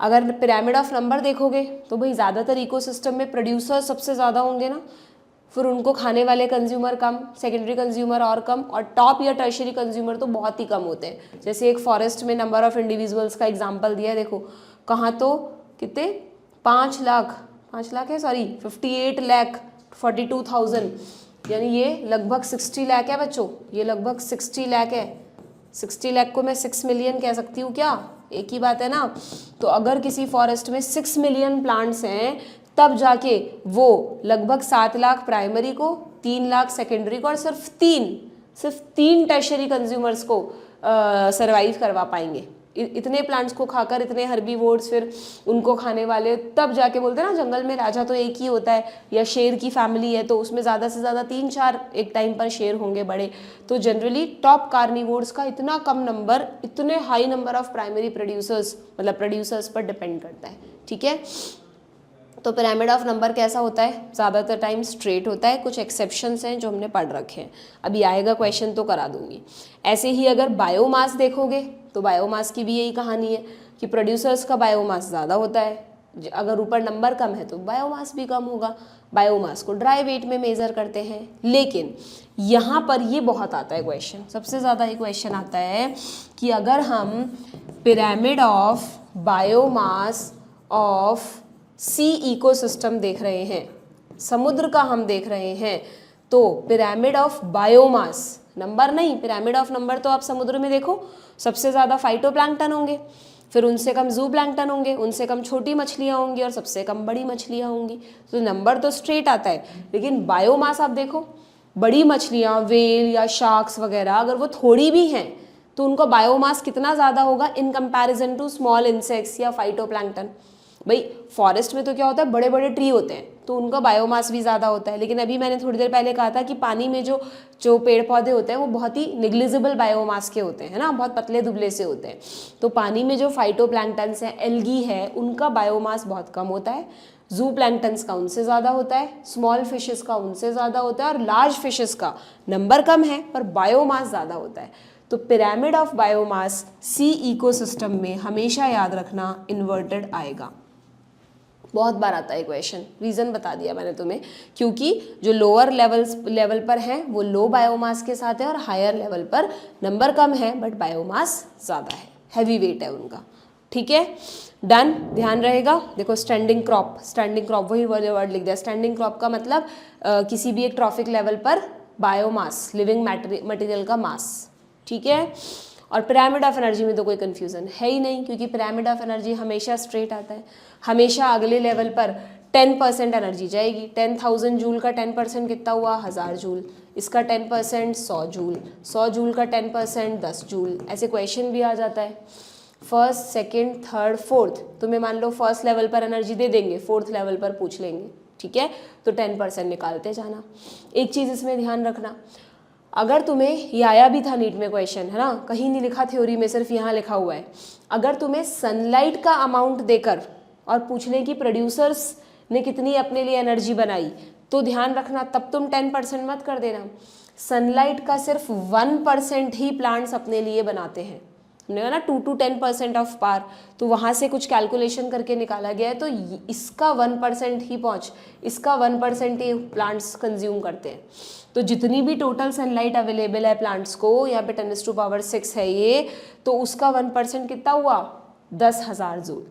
अगर पिरामिड ऑफ नंबर देखोगे तो भाई ज़्यादातर इकोसिस्टम में प्रोड्यूसर सबसे ज़्यादा होंगे ना, फिर उनको खाने वाले कंज्यूमर कम, सेकेंडरी कंज्यूमर और कम, और टॉप या टर्शियरी कंज्यूमर तो बहुत ही कम होते हैं। जैसे एक फॉरेस्ट में नंबर ऑफ इंडिविजुअल्स का एग्जांपल दिया है, देखो कहाँ तो कितने 5 लाख है, सॉरी 58,42,000, यानी ये लगभग 60 लाख है बच्चों, ये लगभग 60 लाख है। 60 लाख को मैं 6 मिलियन कह सकती हूँ क्या? एक ही बात है ना। तो अगर किसी फॉरेस्ट में 6 मिलियन प्लांट्स हैं तब जाके वो लगभग 7 लाख प्राइमरी को, 3 लाख सेकेंडरी को और सिर्फ तीन टर्शियरी कंज्यूमर्स को सरवाइव करवा पाएंगे। इतने प्लांट्स को खाकर, इतने हर्बीवोर्स फिर उनको खाने वाले, तब जाके बोलते हैं ना जंगल में राजा तो एक ही होता है, या शेर की फैमिली है तो उसमें ज़्यादा से ज़्यादा 3-4 एक टाइम पर शेर होंगे बड़े। तो जनरली टॉप कार्निवोर्स का इतना कम नंबर, इतने high number of primary producers, मतलब प्रोड्यूसर्स पर डिपेंड करता है। ठीक है, तो पिरामिड ऑफ नंबर कैसा होता है? ज़्यादातर टाइम स्ट्रेट होता है, कुछ एक्सेप्शंस हैं जो हमने पढ़ रखे हैं, अभी आएगा क्वेश्चन तो करा दूंगी। ऐसे ही अगर बायोमास देखोगे तो बायोमास की भी यही कहानी है कि प्रोड्यूसर्स का बायोमास ज़्यादा होता है, अगर ऊपर नंबर कम है तो बायोमास भी कम होगा। बायोमास को ड्राई वेट में मेज़र करते हैं, लेकिन यहाँ पर ये बहुत आता है क्वेश्चन, सबसे ज़्यादा ये क्वेश्चन आता है कि अगर हम pyramid of biomass of sea ecosystem देख रहे हैं, समुद्र का हम देख रहे हैं, तो पिरामिड ऑफ बायोमास, नंबर नहीं, पिरामिड ऑफ नंबर तो आप समुद्र में देखो सबसे ज़्यादा फाइटोप्लैंक्टन होंगे, फिर उनसे कम जूप्लैंक्टन होंगे, उनसे कम छोटी मछलियाँ होंगी और सबसे कम बड़ी मछलियाँ होंगी। तो नंबर तो स्ट्रेट आता है, लेकिन बायोमास आप देखो, बड़ी मछलियाँ, वेल या शार्क्स वगैरह अगर वो थोड़ी भी हैं तो उनका बायोमास कितना ज़्यादा होगा in comparison to small insects या फाइटोप्लैंक्टन। भाई फॉरेस्ट में तो क्या होता है, बड़े बड़े ट्री होते हैं तो उनका बायोमास भी ज़्यादा होता है, लेकिन अभी मैंने थोड़ी देर पहले कहा था कि पानी में जो पेड़ पौधे होते हैं वो बहुत ही निग्लिजिबल बायोमास के होते हैं ना, बहुत पतले दुबले से होते हैं। तो पानी में जो फाइटोप्लैंक्टन्स हैं, एल्गी है, उनका बायोमास बहुत कम होता है, जू प्लैंक्टन्स का उनसे ज़्यादा होता है, स्मॉल फिशेस का उनसे ज़्यादा होता है, और लार्ज फिशेस का नंबर कम है पर बायोमास ज़्यादा होता है। तो pyramid of biomass sea ecosystem में हमेशा याद रखना इन्वर्टेड आएगा। बहुत बार आता है क्वेश्चन, रीज़न बता दिया मैंने तुम्हें, क्योंकि जो लोअर लेवल पर हैं वो लो बायोमास के साथ है और हायर लेवल पर नंबर कम है बट बायोमास ज़्यादा है, हैवी वेट है उनका। ठीक है, डन, ध्यान रहेगा। देखो स्टैंडिंग क्रॉप वही वर्ड लिख दिया। स्टैंडिंग क्रॉप का मतलब किसी भी एक ट्रॉफिक लेवल पर बायोमास, लिविंग मटेरियल का मास। ठीक है, और पिरामिड ऑफ एनर्जी में तो कोई कन्फ्यूज़न है ही नहीं, क्योंकि पिरामिड ऑफ एनर्जी हमेशा स्ट्रेट आता है, हमेशा अगले लेवल पर 10% एनर्जी जाएगी। 10,000 जूल का 10% कितना हुआ? 1000 जूल। इसका 10% 100 जूल, 100 जूल का 10% 10 जूल। ऐसे क्वेश्चन भी आ जाता है। फर्स्ट, सेकेंड, थर्ड, फोर्थ, तुम्हें मान लो फर्स्ट लेवल पर एनर्जी दे देंगे, फोर्थ लेवल पर पूछ लेंगे। ठीक है, तो 10% निकालते जाना। एक चीज़ इसमें ध्यान रखना, अगर तुम्हें ये आया भी था नीट में क्वेश्चन, है ना, कहीं नहीं लिखा थ्योरी में, सिर्फ यहाँ लिखा हुआ है, अगर तुम्हें सनलाइट का अमाउंट देकर और पूछने की प्रोड्यूसर्स ने कितनी अपने लिए एनर्जी बनाई, तो ध्यान रखना तब तुम 10% मत कर देना। सनलाइट का सिर्फ 1% ही प्लांट्स अपने लिए बनाते हैं। हमने कहा ना 2 to 10% ऑफ पार, तो वहाँ से कुछ कैलकुलेशन करके निकाला गया है, तो इसका 1% ही इसका 1% ही प्लांट्स कंज्यूम करते हैं। तो जितनी भी टोटल सनलाइट अवेलेबल है प्लांट्स को, यहाँ पे 10⁻⁶ है ये, तो उसका 1% कितना हुआ? 10,000 जूल।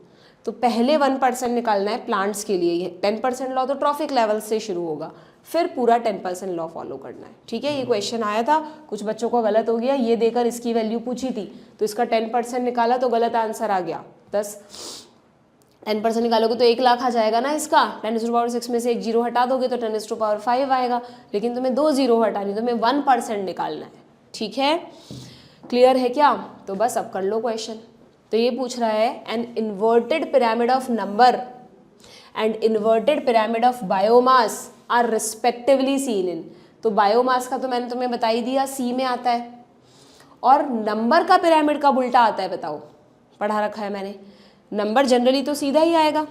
तो पहले 1% निकालना है प्लांट्स के लिए। 10% लॉ तो ट्रॉफिक लेवल से शुरू होगा, फिर पूरा 10% लॉ फॉलो करना है। ठीक है, ये क्वेश्चन आया था, कुछ बच्चों को गलत हो गया, ये देकर इसकी वैल्यू पूछी थी तो इसका 10% निकाला तो गलत आंसर आ गया 10। 10% निकालोगे तो 1 लाख आ जाएगा ना इसका। 10⁻⁶ में से एक जीरो हटा दोगे तो 10⁻5 आएगा, लेकिन तुम्हें 2 जीरो हटानी, तुम्हें 1% निकालना है। ठीक है, क्लियर है क्या? तो बस अब कर लो क्वेश्चन। तो ये पूछ रहा है an inverted pyramid of number and inverted pyramid of biomass are respectively seen in. तो बायोमास का तो मैंने तुम्हें बता ही दिया, सी में आता है, और नंबर का पिरामिड कब उल्टा आता है बताओ? पढ़ा रखा है मैंने। नंबर जनरली तो सीधा ही आएगा,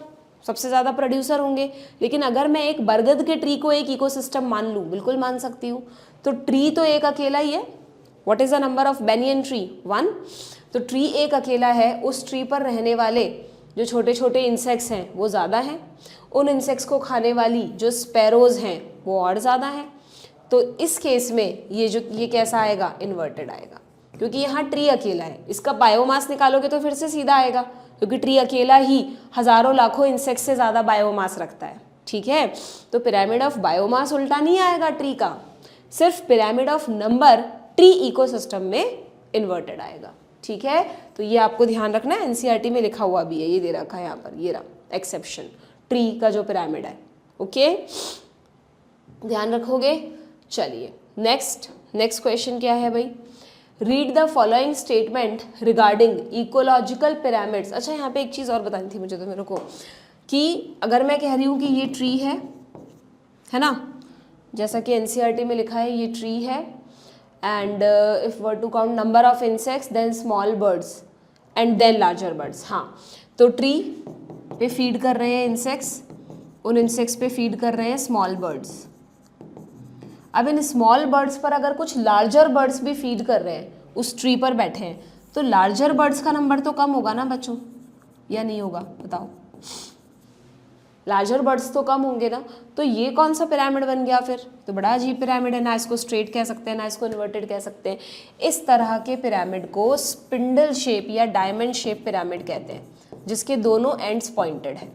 सबसे ज़्यादा प्रोड्यूसर होंगे, लेकिन अगर मैं एक बरगद के ट्री को एक इकोसिस्टम मान लूँ, बिल्कुल मान सकती हूँ, तो ट्री तो एक अकेला ही है। What is the number of banyan tree? 1। तो ट्री एक अकेला है, उस ट्री पर रहने वाले जो छोटे छोटे इंसेक्ट्स हैं वो ज़्यादा हैं, उन इंसेक्ट्स को खाने वाली जो स्पैरोज हैं वो और ज़्यादा हैं। तो इस केस में ये कैसा आएगा? इन्वर्टेड आएगा, क्योंकि यहाँ ट्री अकेला है। इसका बायोमास निकालोगे तो फिर से सीधा आएगा, क्योंकि ट्री अकेला ही हजारों लाखों इंसेक्ट से ज़्यादा बायोमास रखता है, ठीक है। तो पिरामिड ऑफ बायोमास उल्टा नहीं आएगा ट्री का, सिर्फ pyramid of number tree ecosystem में इन्वर्टेड आएगा, ठीक है। तो ये आपको ध्यान रखना है, एनसीईआरटी में लिखा हुआ भी है, ये दे रखा है यहाँ पर, ये रहा एक्सेप्शन ट्री का जो पिरामिड है, ओके, ध्यान रखोगे। चलिए नेक्स्ट क्वेश्चन क्या है भाई, read the following statement regarding ecological pyramids. अच्छा यहाँ पे एक चीज़ और बतानी थी मुझे तो मेरे को, कि अगर मैं कह रही हूँ कि ये ट्री है ना, जैसा कि एनसीईआरटी में लिखा है ये ट्री है, and if were to count number of insects then small birds and then larger birds. हाँ, तो ट्री पे फीड कर रहे हैं इंसेक्ट्स, उन इंसेक्ट्स पे फीड कर रहे हैं स्मॉल बर्ड्स। अब इन स्मॉल बर्ड्स पर अगर कुछ लार्जर बर्ड्स भी फीड कर रहे हैं, उस ट्री पर बैठे हैं, तो लार्जर बर्ड्स का नंबर तो कम होगा ना बच्चों, या नहीं होगा बताओ? लार्जर बर्ड्स तो कम होंगे ना, तो ये कौन सा पिरामिड बन गया फिर? तो बड़ा अजीब पिरामिड है, ना इसको स्ट्रेट कह सकते हैं ना इसको इन्वर्टेड कह सकते हैं। इस तरह के पिरामिड को स्पिंडल शेप या डायमंड शेप पिरामिड कहते हैं, जिसके दोनों एंड्स पॉइंटेड है।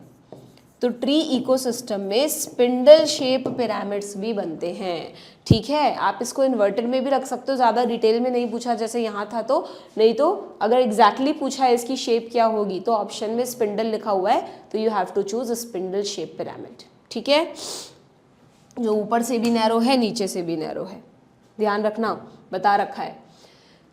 तो ट्री इकोसिस्टम में स्पिंडल शेप पिरामिड्स भी बनते हैं, ठीक है। आप इसको इन्वर्टेड में भी रख सकते हो, ज़्यादा डिटेल में नहीं पूछा जैसे यहाँ था, तो नहीं तो अगर एग्जैक्टली पूछा है इसकी शेप क्या होगी, तो ऑप्शन में स्पिंडल लिखा हुआ है, तो you have to choose spindle shape pyramid, ठीक है। जो ऊपर से भी नैरो है, नीचे से भी नैरो है, ध्यान रखना, बता रखा है।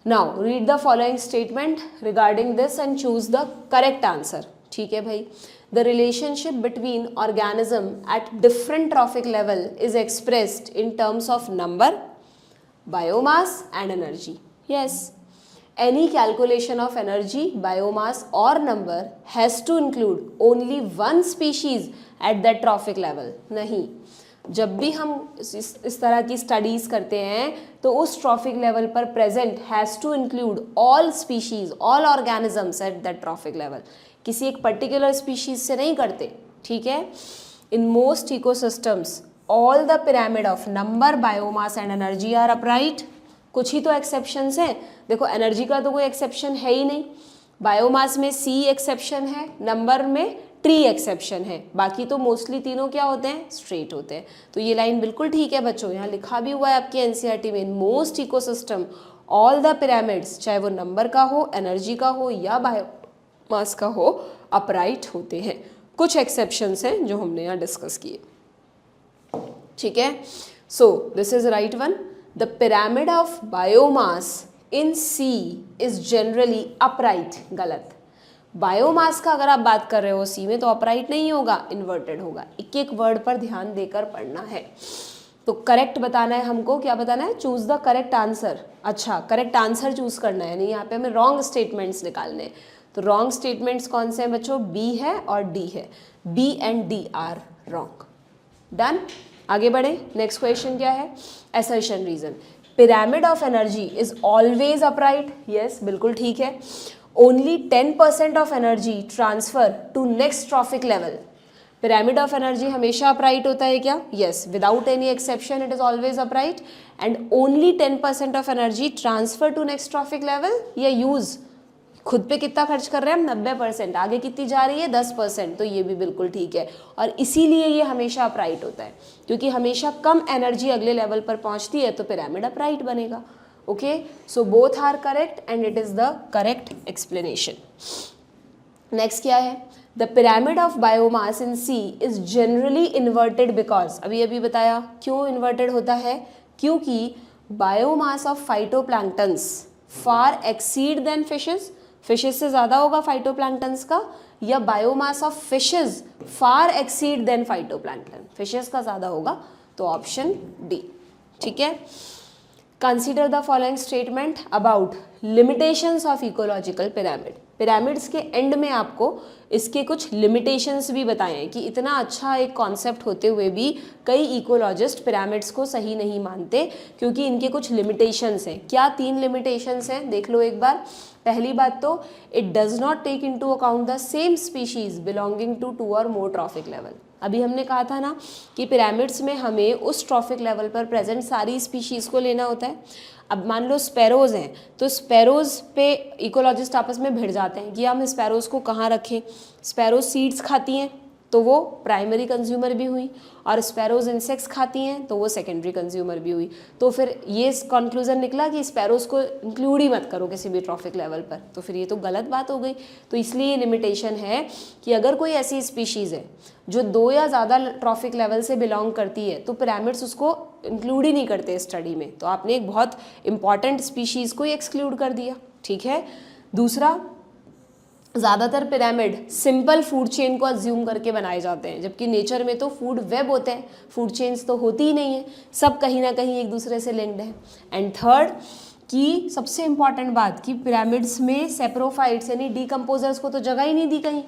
Now read the following statement regarding this and choose the correct answer, ठीक है भाई। The relationship between organism at different trophic level is expressed in terms of number, biomass and energy. Yes, any calculation of energy, biomass or number has to include only one species at that trophic level. नहीं, जब भी हम इस तरह की studies करते हैं तो उस ट्रॉफिक लेवल पर present has to include all species, all organisms at that trophic level, किसी एक पर्टिकुलर स्पीशीज से नहीं करते, ठीक है। In most ecosystems all the pyramid of number, biomass and energy are upright. कुछ ही तो एक्सेप्शंस हैं, देखो एनर्जी का तो कोई एक्सेप्शन है ही नहीं, बायोमास में सी एक्सेप्शन है, नंबर में ट्री एक्सेप्शन है, बाकी तो मोस्टली तीनों क्या होते हैं, स्ट्रेट होते हैं। तो ये लाइन बिल्कुल ठीक है बच्चों, यहाँ लिखा भी हुआ है आपके एनसीईआरटी में, in most ecosystem all the pyramids, चाहे वो नंबर का हो, एनर्जी का हो या बायोमास का हो, अपराइट होते हैं। कुछ एक्सेप्शंस हैं जो हमने यहाँ डिस्कस किए, ठीक है। So this is right one, the pyramid of biomass in sea is generally upright, गलत। बायोमास का अगर आप बात कर रहे हो सी में, तो अपराइट नहीं होगा, इन्वर्टेड होगा। एक एक वर्ड पर ध्यान देकर पढ़ना है। तो करेक्ट बताना है हमको, क्या बताना है, चूज द करेक्ट आंसर। अच्छा, करेक्ट आंसर चूज करना है, नहीं यहाँ पे हमें रॉन्ग स्टेटमेंट्स निकालने हैं। तो रॉन्ग स्टेटमेंट्स कौन से हैं बच्चों, बी है और डी है, B and D are wrong. Done, आगे बढ़े। नेक्स्ट क्वेश्चन क्या है, assertion reason, pyramid of energy is always upright. Yes, बिल्कुल ठीक है। Only 10% of energy transfer to next trophic level, pyramid of energy हमेशा अपराइट होता है क्या, yes, without any exception it is always upright. And only 10% of energy transfer to next trophic level, या use खुद पे कितना खर्च कर रहे हैं हम, 90%, आगे कितनी जा रही है, 10%, तो ये भी बिल्कुल ठीक है। और इसीलिए ये हमेशा अपराइट होता है, क्योंकि हमेशा कम एनर्जी अगले लेवल पर पहुंचती है, तो पिरामिड अपराइट बनेगा। Okay, so both are correct and it is the correct explanation. Next क्या है, the pyramid of biomass in sea is generally inverted because, अभी अभी बताया क्यों इन्वर्टेड होता है, क्योंकि biomass of phytoplanktons far exceed than fishes, fishes से ज़्यादा होगा फाइटोप्लैंक्टन्स का, या biomass of fishes far exceed than phytoplankton, fishes का ज़्यादा होगा, तो ऑप्शन डी, ठीक है। Consider the following statement about limitations of ecological pyramid, pyramids के एंड में आपको इसके कुछ लिमिटेशंस भी बताए हैं कि इतना अच्छा एक कॉन्सेप्ट होते हुए भी कई इकोलॉजिस्ट पिरामिड्स को सही नहीं मानते, क्योंकि इनके कुछ लिमिटेशंस हैं। क्या 3 लिमिटेशंस हैं, देख लो एक बार। पहली बात तो it does not take into account the same species belonging to 2 और मोर ट्रॉफिक लेवल, अभी हमने कहा था ना कि पिरामिड्स में हमें उस ट्रॉफिक लेवल पर प्रेजेंट सारी स्पीशीज़ को लेना होता है। अब मान लो स्पैरोज़ हैं, तो स्पैरोज़ पे इकोलॉजिस्ट आपस में भिड़ जाते हैं कि हम स्पैरोज़ को कहाँ रखें। स्पैरोज सीड्स खाती हैं तो वो प्राइमरी कंज्यूमर भी हुई, और स्पैरोज इंसेक्ट्स खाती हैं तो वो सेकेंडरी कंज्यूमर भी हुई। तो फिर ये कंक्लूजन निकला कि स्पैरोज को इंक्लूड ही मत करो किसी भी ट्रॉफिक लेवल पर, तो फिर ये तो गलत बात हो गई। तो इसलिए ये लिमिटेशन है कि अगर कोई ऐसी स्पीशीज़ है जो 2 या ज़्यादा ट्रॉफिक लेवल से बिलोंग करती है तो पिरामिड्स उसको इंक्लूड ही नहीं करते स्टडी में, तो आपने एक बहुत इंपॉर्टेंट स्पीशीज़ को ही एक्सक्लूड कर दिया। ठीक है। दूसरा, ज़्यादातर पिरामिड सिंपल फूड चेन को अज्यूम करके बनाए जाते हैं, जबकि नेचर में तो फूड वेब होते हैं, फूड चेन्स तो होती ही नहीं है, सब कहीं ना कहीं एक दूसरे से लिंक्ड है। एंड थर्ड, कि सबसे इंपॉर्टेंट बात कि पिरामिड्स में सेप्रोफाइट्स यानी डीकम्पोजर्स को तो जगह ही नहीं दी कहीं।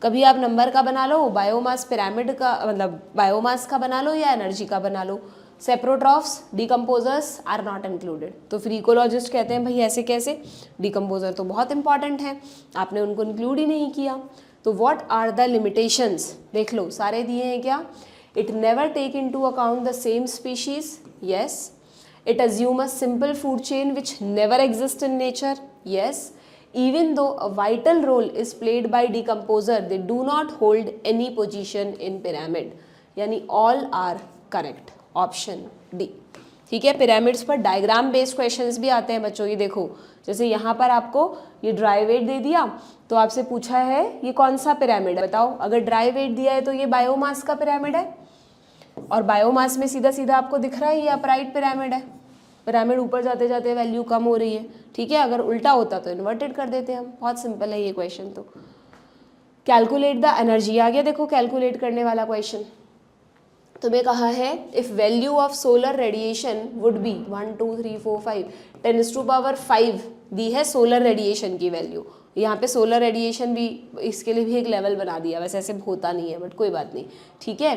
कभी आप नंबर का बना लो, बायोमास पिरामिड का मतलब बायोमास का बना लो या एनर्जी का बना लो, सेप्रोट्रॉफ्स डीकम्पोजर्स आर नॉट इंक्लूडेड। तो फिर इकोलॉजिस्ट कहते हैं भाई ऐसे कैसे, डीकम्पोजर तो बहुत इंपॉर्टेंट है, आपने उनको इंक्लूड ही नहीं किया। तो व्हाट आर द लिमिटेशंस, देख लो सारे दिए हैं क्या। It never take in to account the same species, yes. It assume a simple food chain which never exist in nature, yes. Even though a vital role is played by decomposer, they do not hold any position in pyramid. यानी all are correct. Option D. ठीक है। Pyramids पर diagram based questions भी आते हैं बच्चों। ये देखो, जैसे यहाँ पर आपको ये ड्राई वेट दे दिया तो आपसे पूछा है ये कौन सा पिरामिड है, बताओ। अगर ड्राई वेट दिया है तो ये बायोमास का पिरामिड है, और बायोमास में सीधा सीधा आपको दिख रहा है ये अपराइट पिरामिड है। पिरामिड ऊपर जाते जाते वैल्यू कम हो रही है। ठीक है। अगर उल्टा होता तो इन्वर्टेड कर देते हम। बहुत सिंपल है ये क्वेश्चन। तो कैलकुलेट द एनर्जी आ गया, देखो कैलकुलेट करने वाला क्वेश्चन। तुम्हें कहा है if value of solar radiation would be 1 2 3 4 5 10⁻⁵ दी है सोलर रेडिएशन की वैल्यू। यहाँ पे सोलर रेडिएशन भी, इसके लिए भी एक लेवल बना दिया, वैसे ऐसे होता नहीं है बट कोई बात नहीं। ठीक है।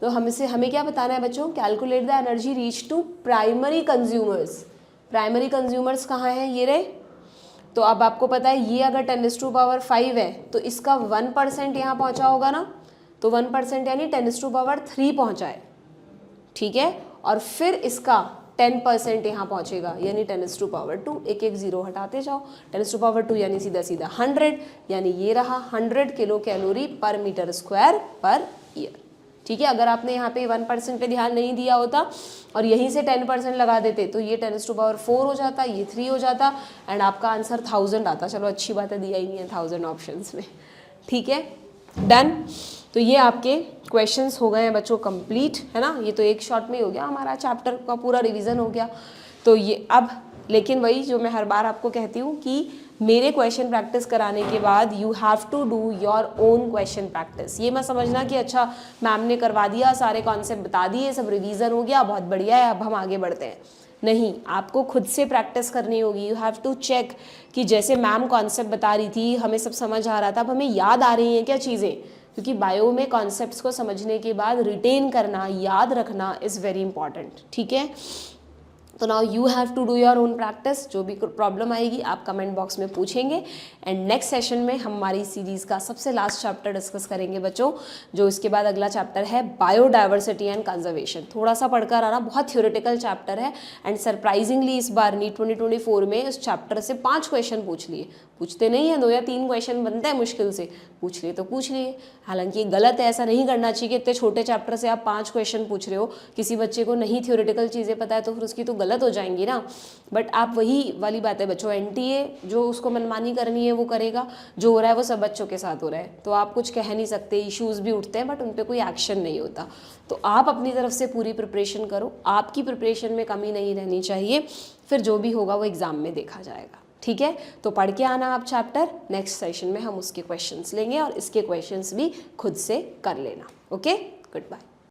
तो हमें क्या बताना है बच्चों, calculate the energy reach to primary consumers. Primary consumers कहाँ हैं, ये रहे। तो अब आपको पता है ये अगर 10⁻⁵ है तो इसका 1% यहाँ पहुँचा होगा ना, तो 1% यानी 10⁻³ पहुँचा है। ठीक है। और फिर इसका 10% यहाँ पहुँचेगा यानी 10⁻², एक एक जीरो हटाते जाओ। 10⁻² यानी सीधा सीधा 100, यानी ये रहा 100 kilo calorie per metre square per year. ठीक है। अगर आपने यहाँ पे 1% पे ध्यान नहीं दिया होता और यहीं से 10% लगा देते तो ये 10⁻⁴ हो जाता, ये 3 हो जाता, एंड आपका आंसर 1000 आता। चलो अच्छी बात है, दिया ही नहीं है 1000 ऑप्शंस में। ठीक है, डन। तो ये आपके क्वेश्चंस हो गए हैं बच्चों कंप्लीट, है ना। ये तो एक शॉट में हो गया, हमारा चैप्टर का पूरा रिवीजन हो गया। तो ये अब, लेकिन वही जो मैं हर बार आपको कहती हूँ कि मेरे क्वेश्चन प्रैक्टिस कराने के बाद you have to do your own question practice. ये मत समझना कि अच्छा मैम ने करवा दिया, सारे कॉन्सेप्ट बता दिए, सब रिवीजन हो गया, बहुत बढ़िया है, अब हम आगे बढ़ते हैं। नहीं, आपको खुद से प्रैक्टिस करनी होगी। यू हैव टू चेक कि जैसे मैम कॉन्सेप्ट बता रही थी, हमें सब समझ आ रहा था, अब हमें याद आ रही हैं क्या चीज़ें, क्योंकि बायो में कॉन्सेप्ट्स को समझने के बाद रिटेन करना, याद रखना इज़ वेरी इंपॉर्टेंट। ठीक है। तो now you have to do your own practice. जो भी प्रॉब्लम आएगी आप कमेंट बॉक्स में पूछेंगे। एंड नेक्स्ट सेशन में हम हमारी सीरीज़ का सबसे लास्ट चैप्टर डिस्कस करेंगे बच्चों, जो इसके बाद अगला चैप्टर है बायोडाइवर्सिटी एंड कंजर्वेशन। थोड़ा सा पढ़कर आना, बहुत थ्योरेटिकल चैप्टर है, एंड सरप्राइजिंगली इस बार नीट 2024 में इस चैप्टर से 5 क्वेश्चन पूछ लिए। पूछते नहीं हैं, 2 या 3 क्वेश्चन बनते हैं मुश्किल से, पूछ लिए तो पूछ लिए। हालांकि ये गलत है, ऐसा नहीं करना चाहिए कि इतने छोटे चैप्टर से आप 5 क्वेश्चन पूछ रहे हो। किसी बच्चे को नहीं थ्योरेटिकल चीज़ें पता है तो फिर उसकी तो गलत हो जाएंगी ना। बट आप वही वाली बात है बच्चों, एनटीए जो उसको मनमानी करनी है वो करेगा, जो हो रहा है वो सब बच्चों के साथ हो रहा है, तो आप कुछ कह नहीं सकते। इश्यूज़ भी उठते हैं बट उन पर कोई एक्शन नहीं होता। तो आप अपनी तरफ से पूरी प्रिपरेशन करो, आपकी प्रिपरेशन में कमी नहीं रहनी चाहिए, फिर जो भी होगा वो एग्ज़ाम में देखा जाएगा। ठीक है। तो पढ़ के आना आप चैप्टर, नेक्स्ट सेशन में हम उसके क्वेश्चंस लेंगे और इसके क्वेश्चंस भी खुद से कर लेना। Okay, good bye.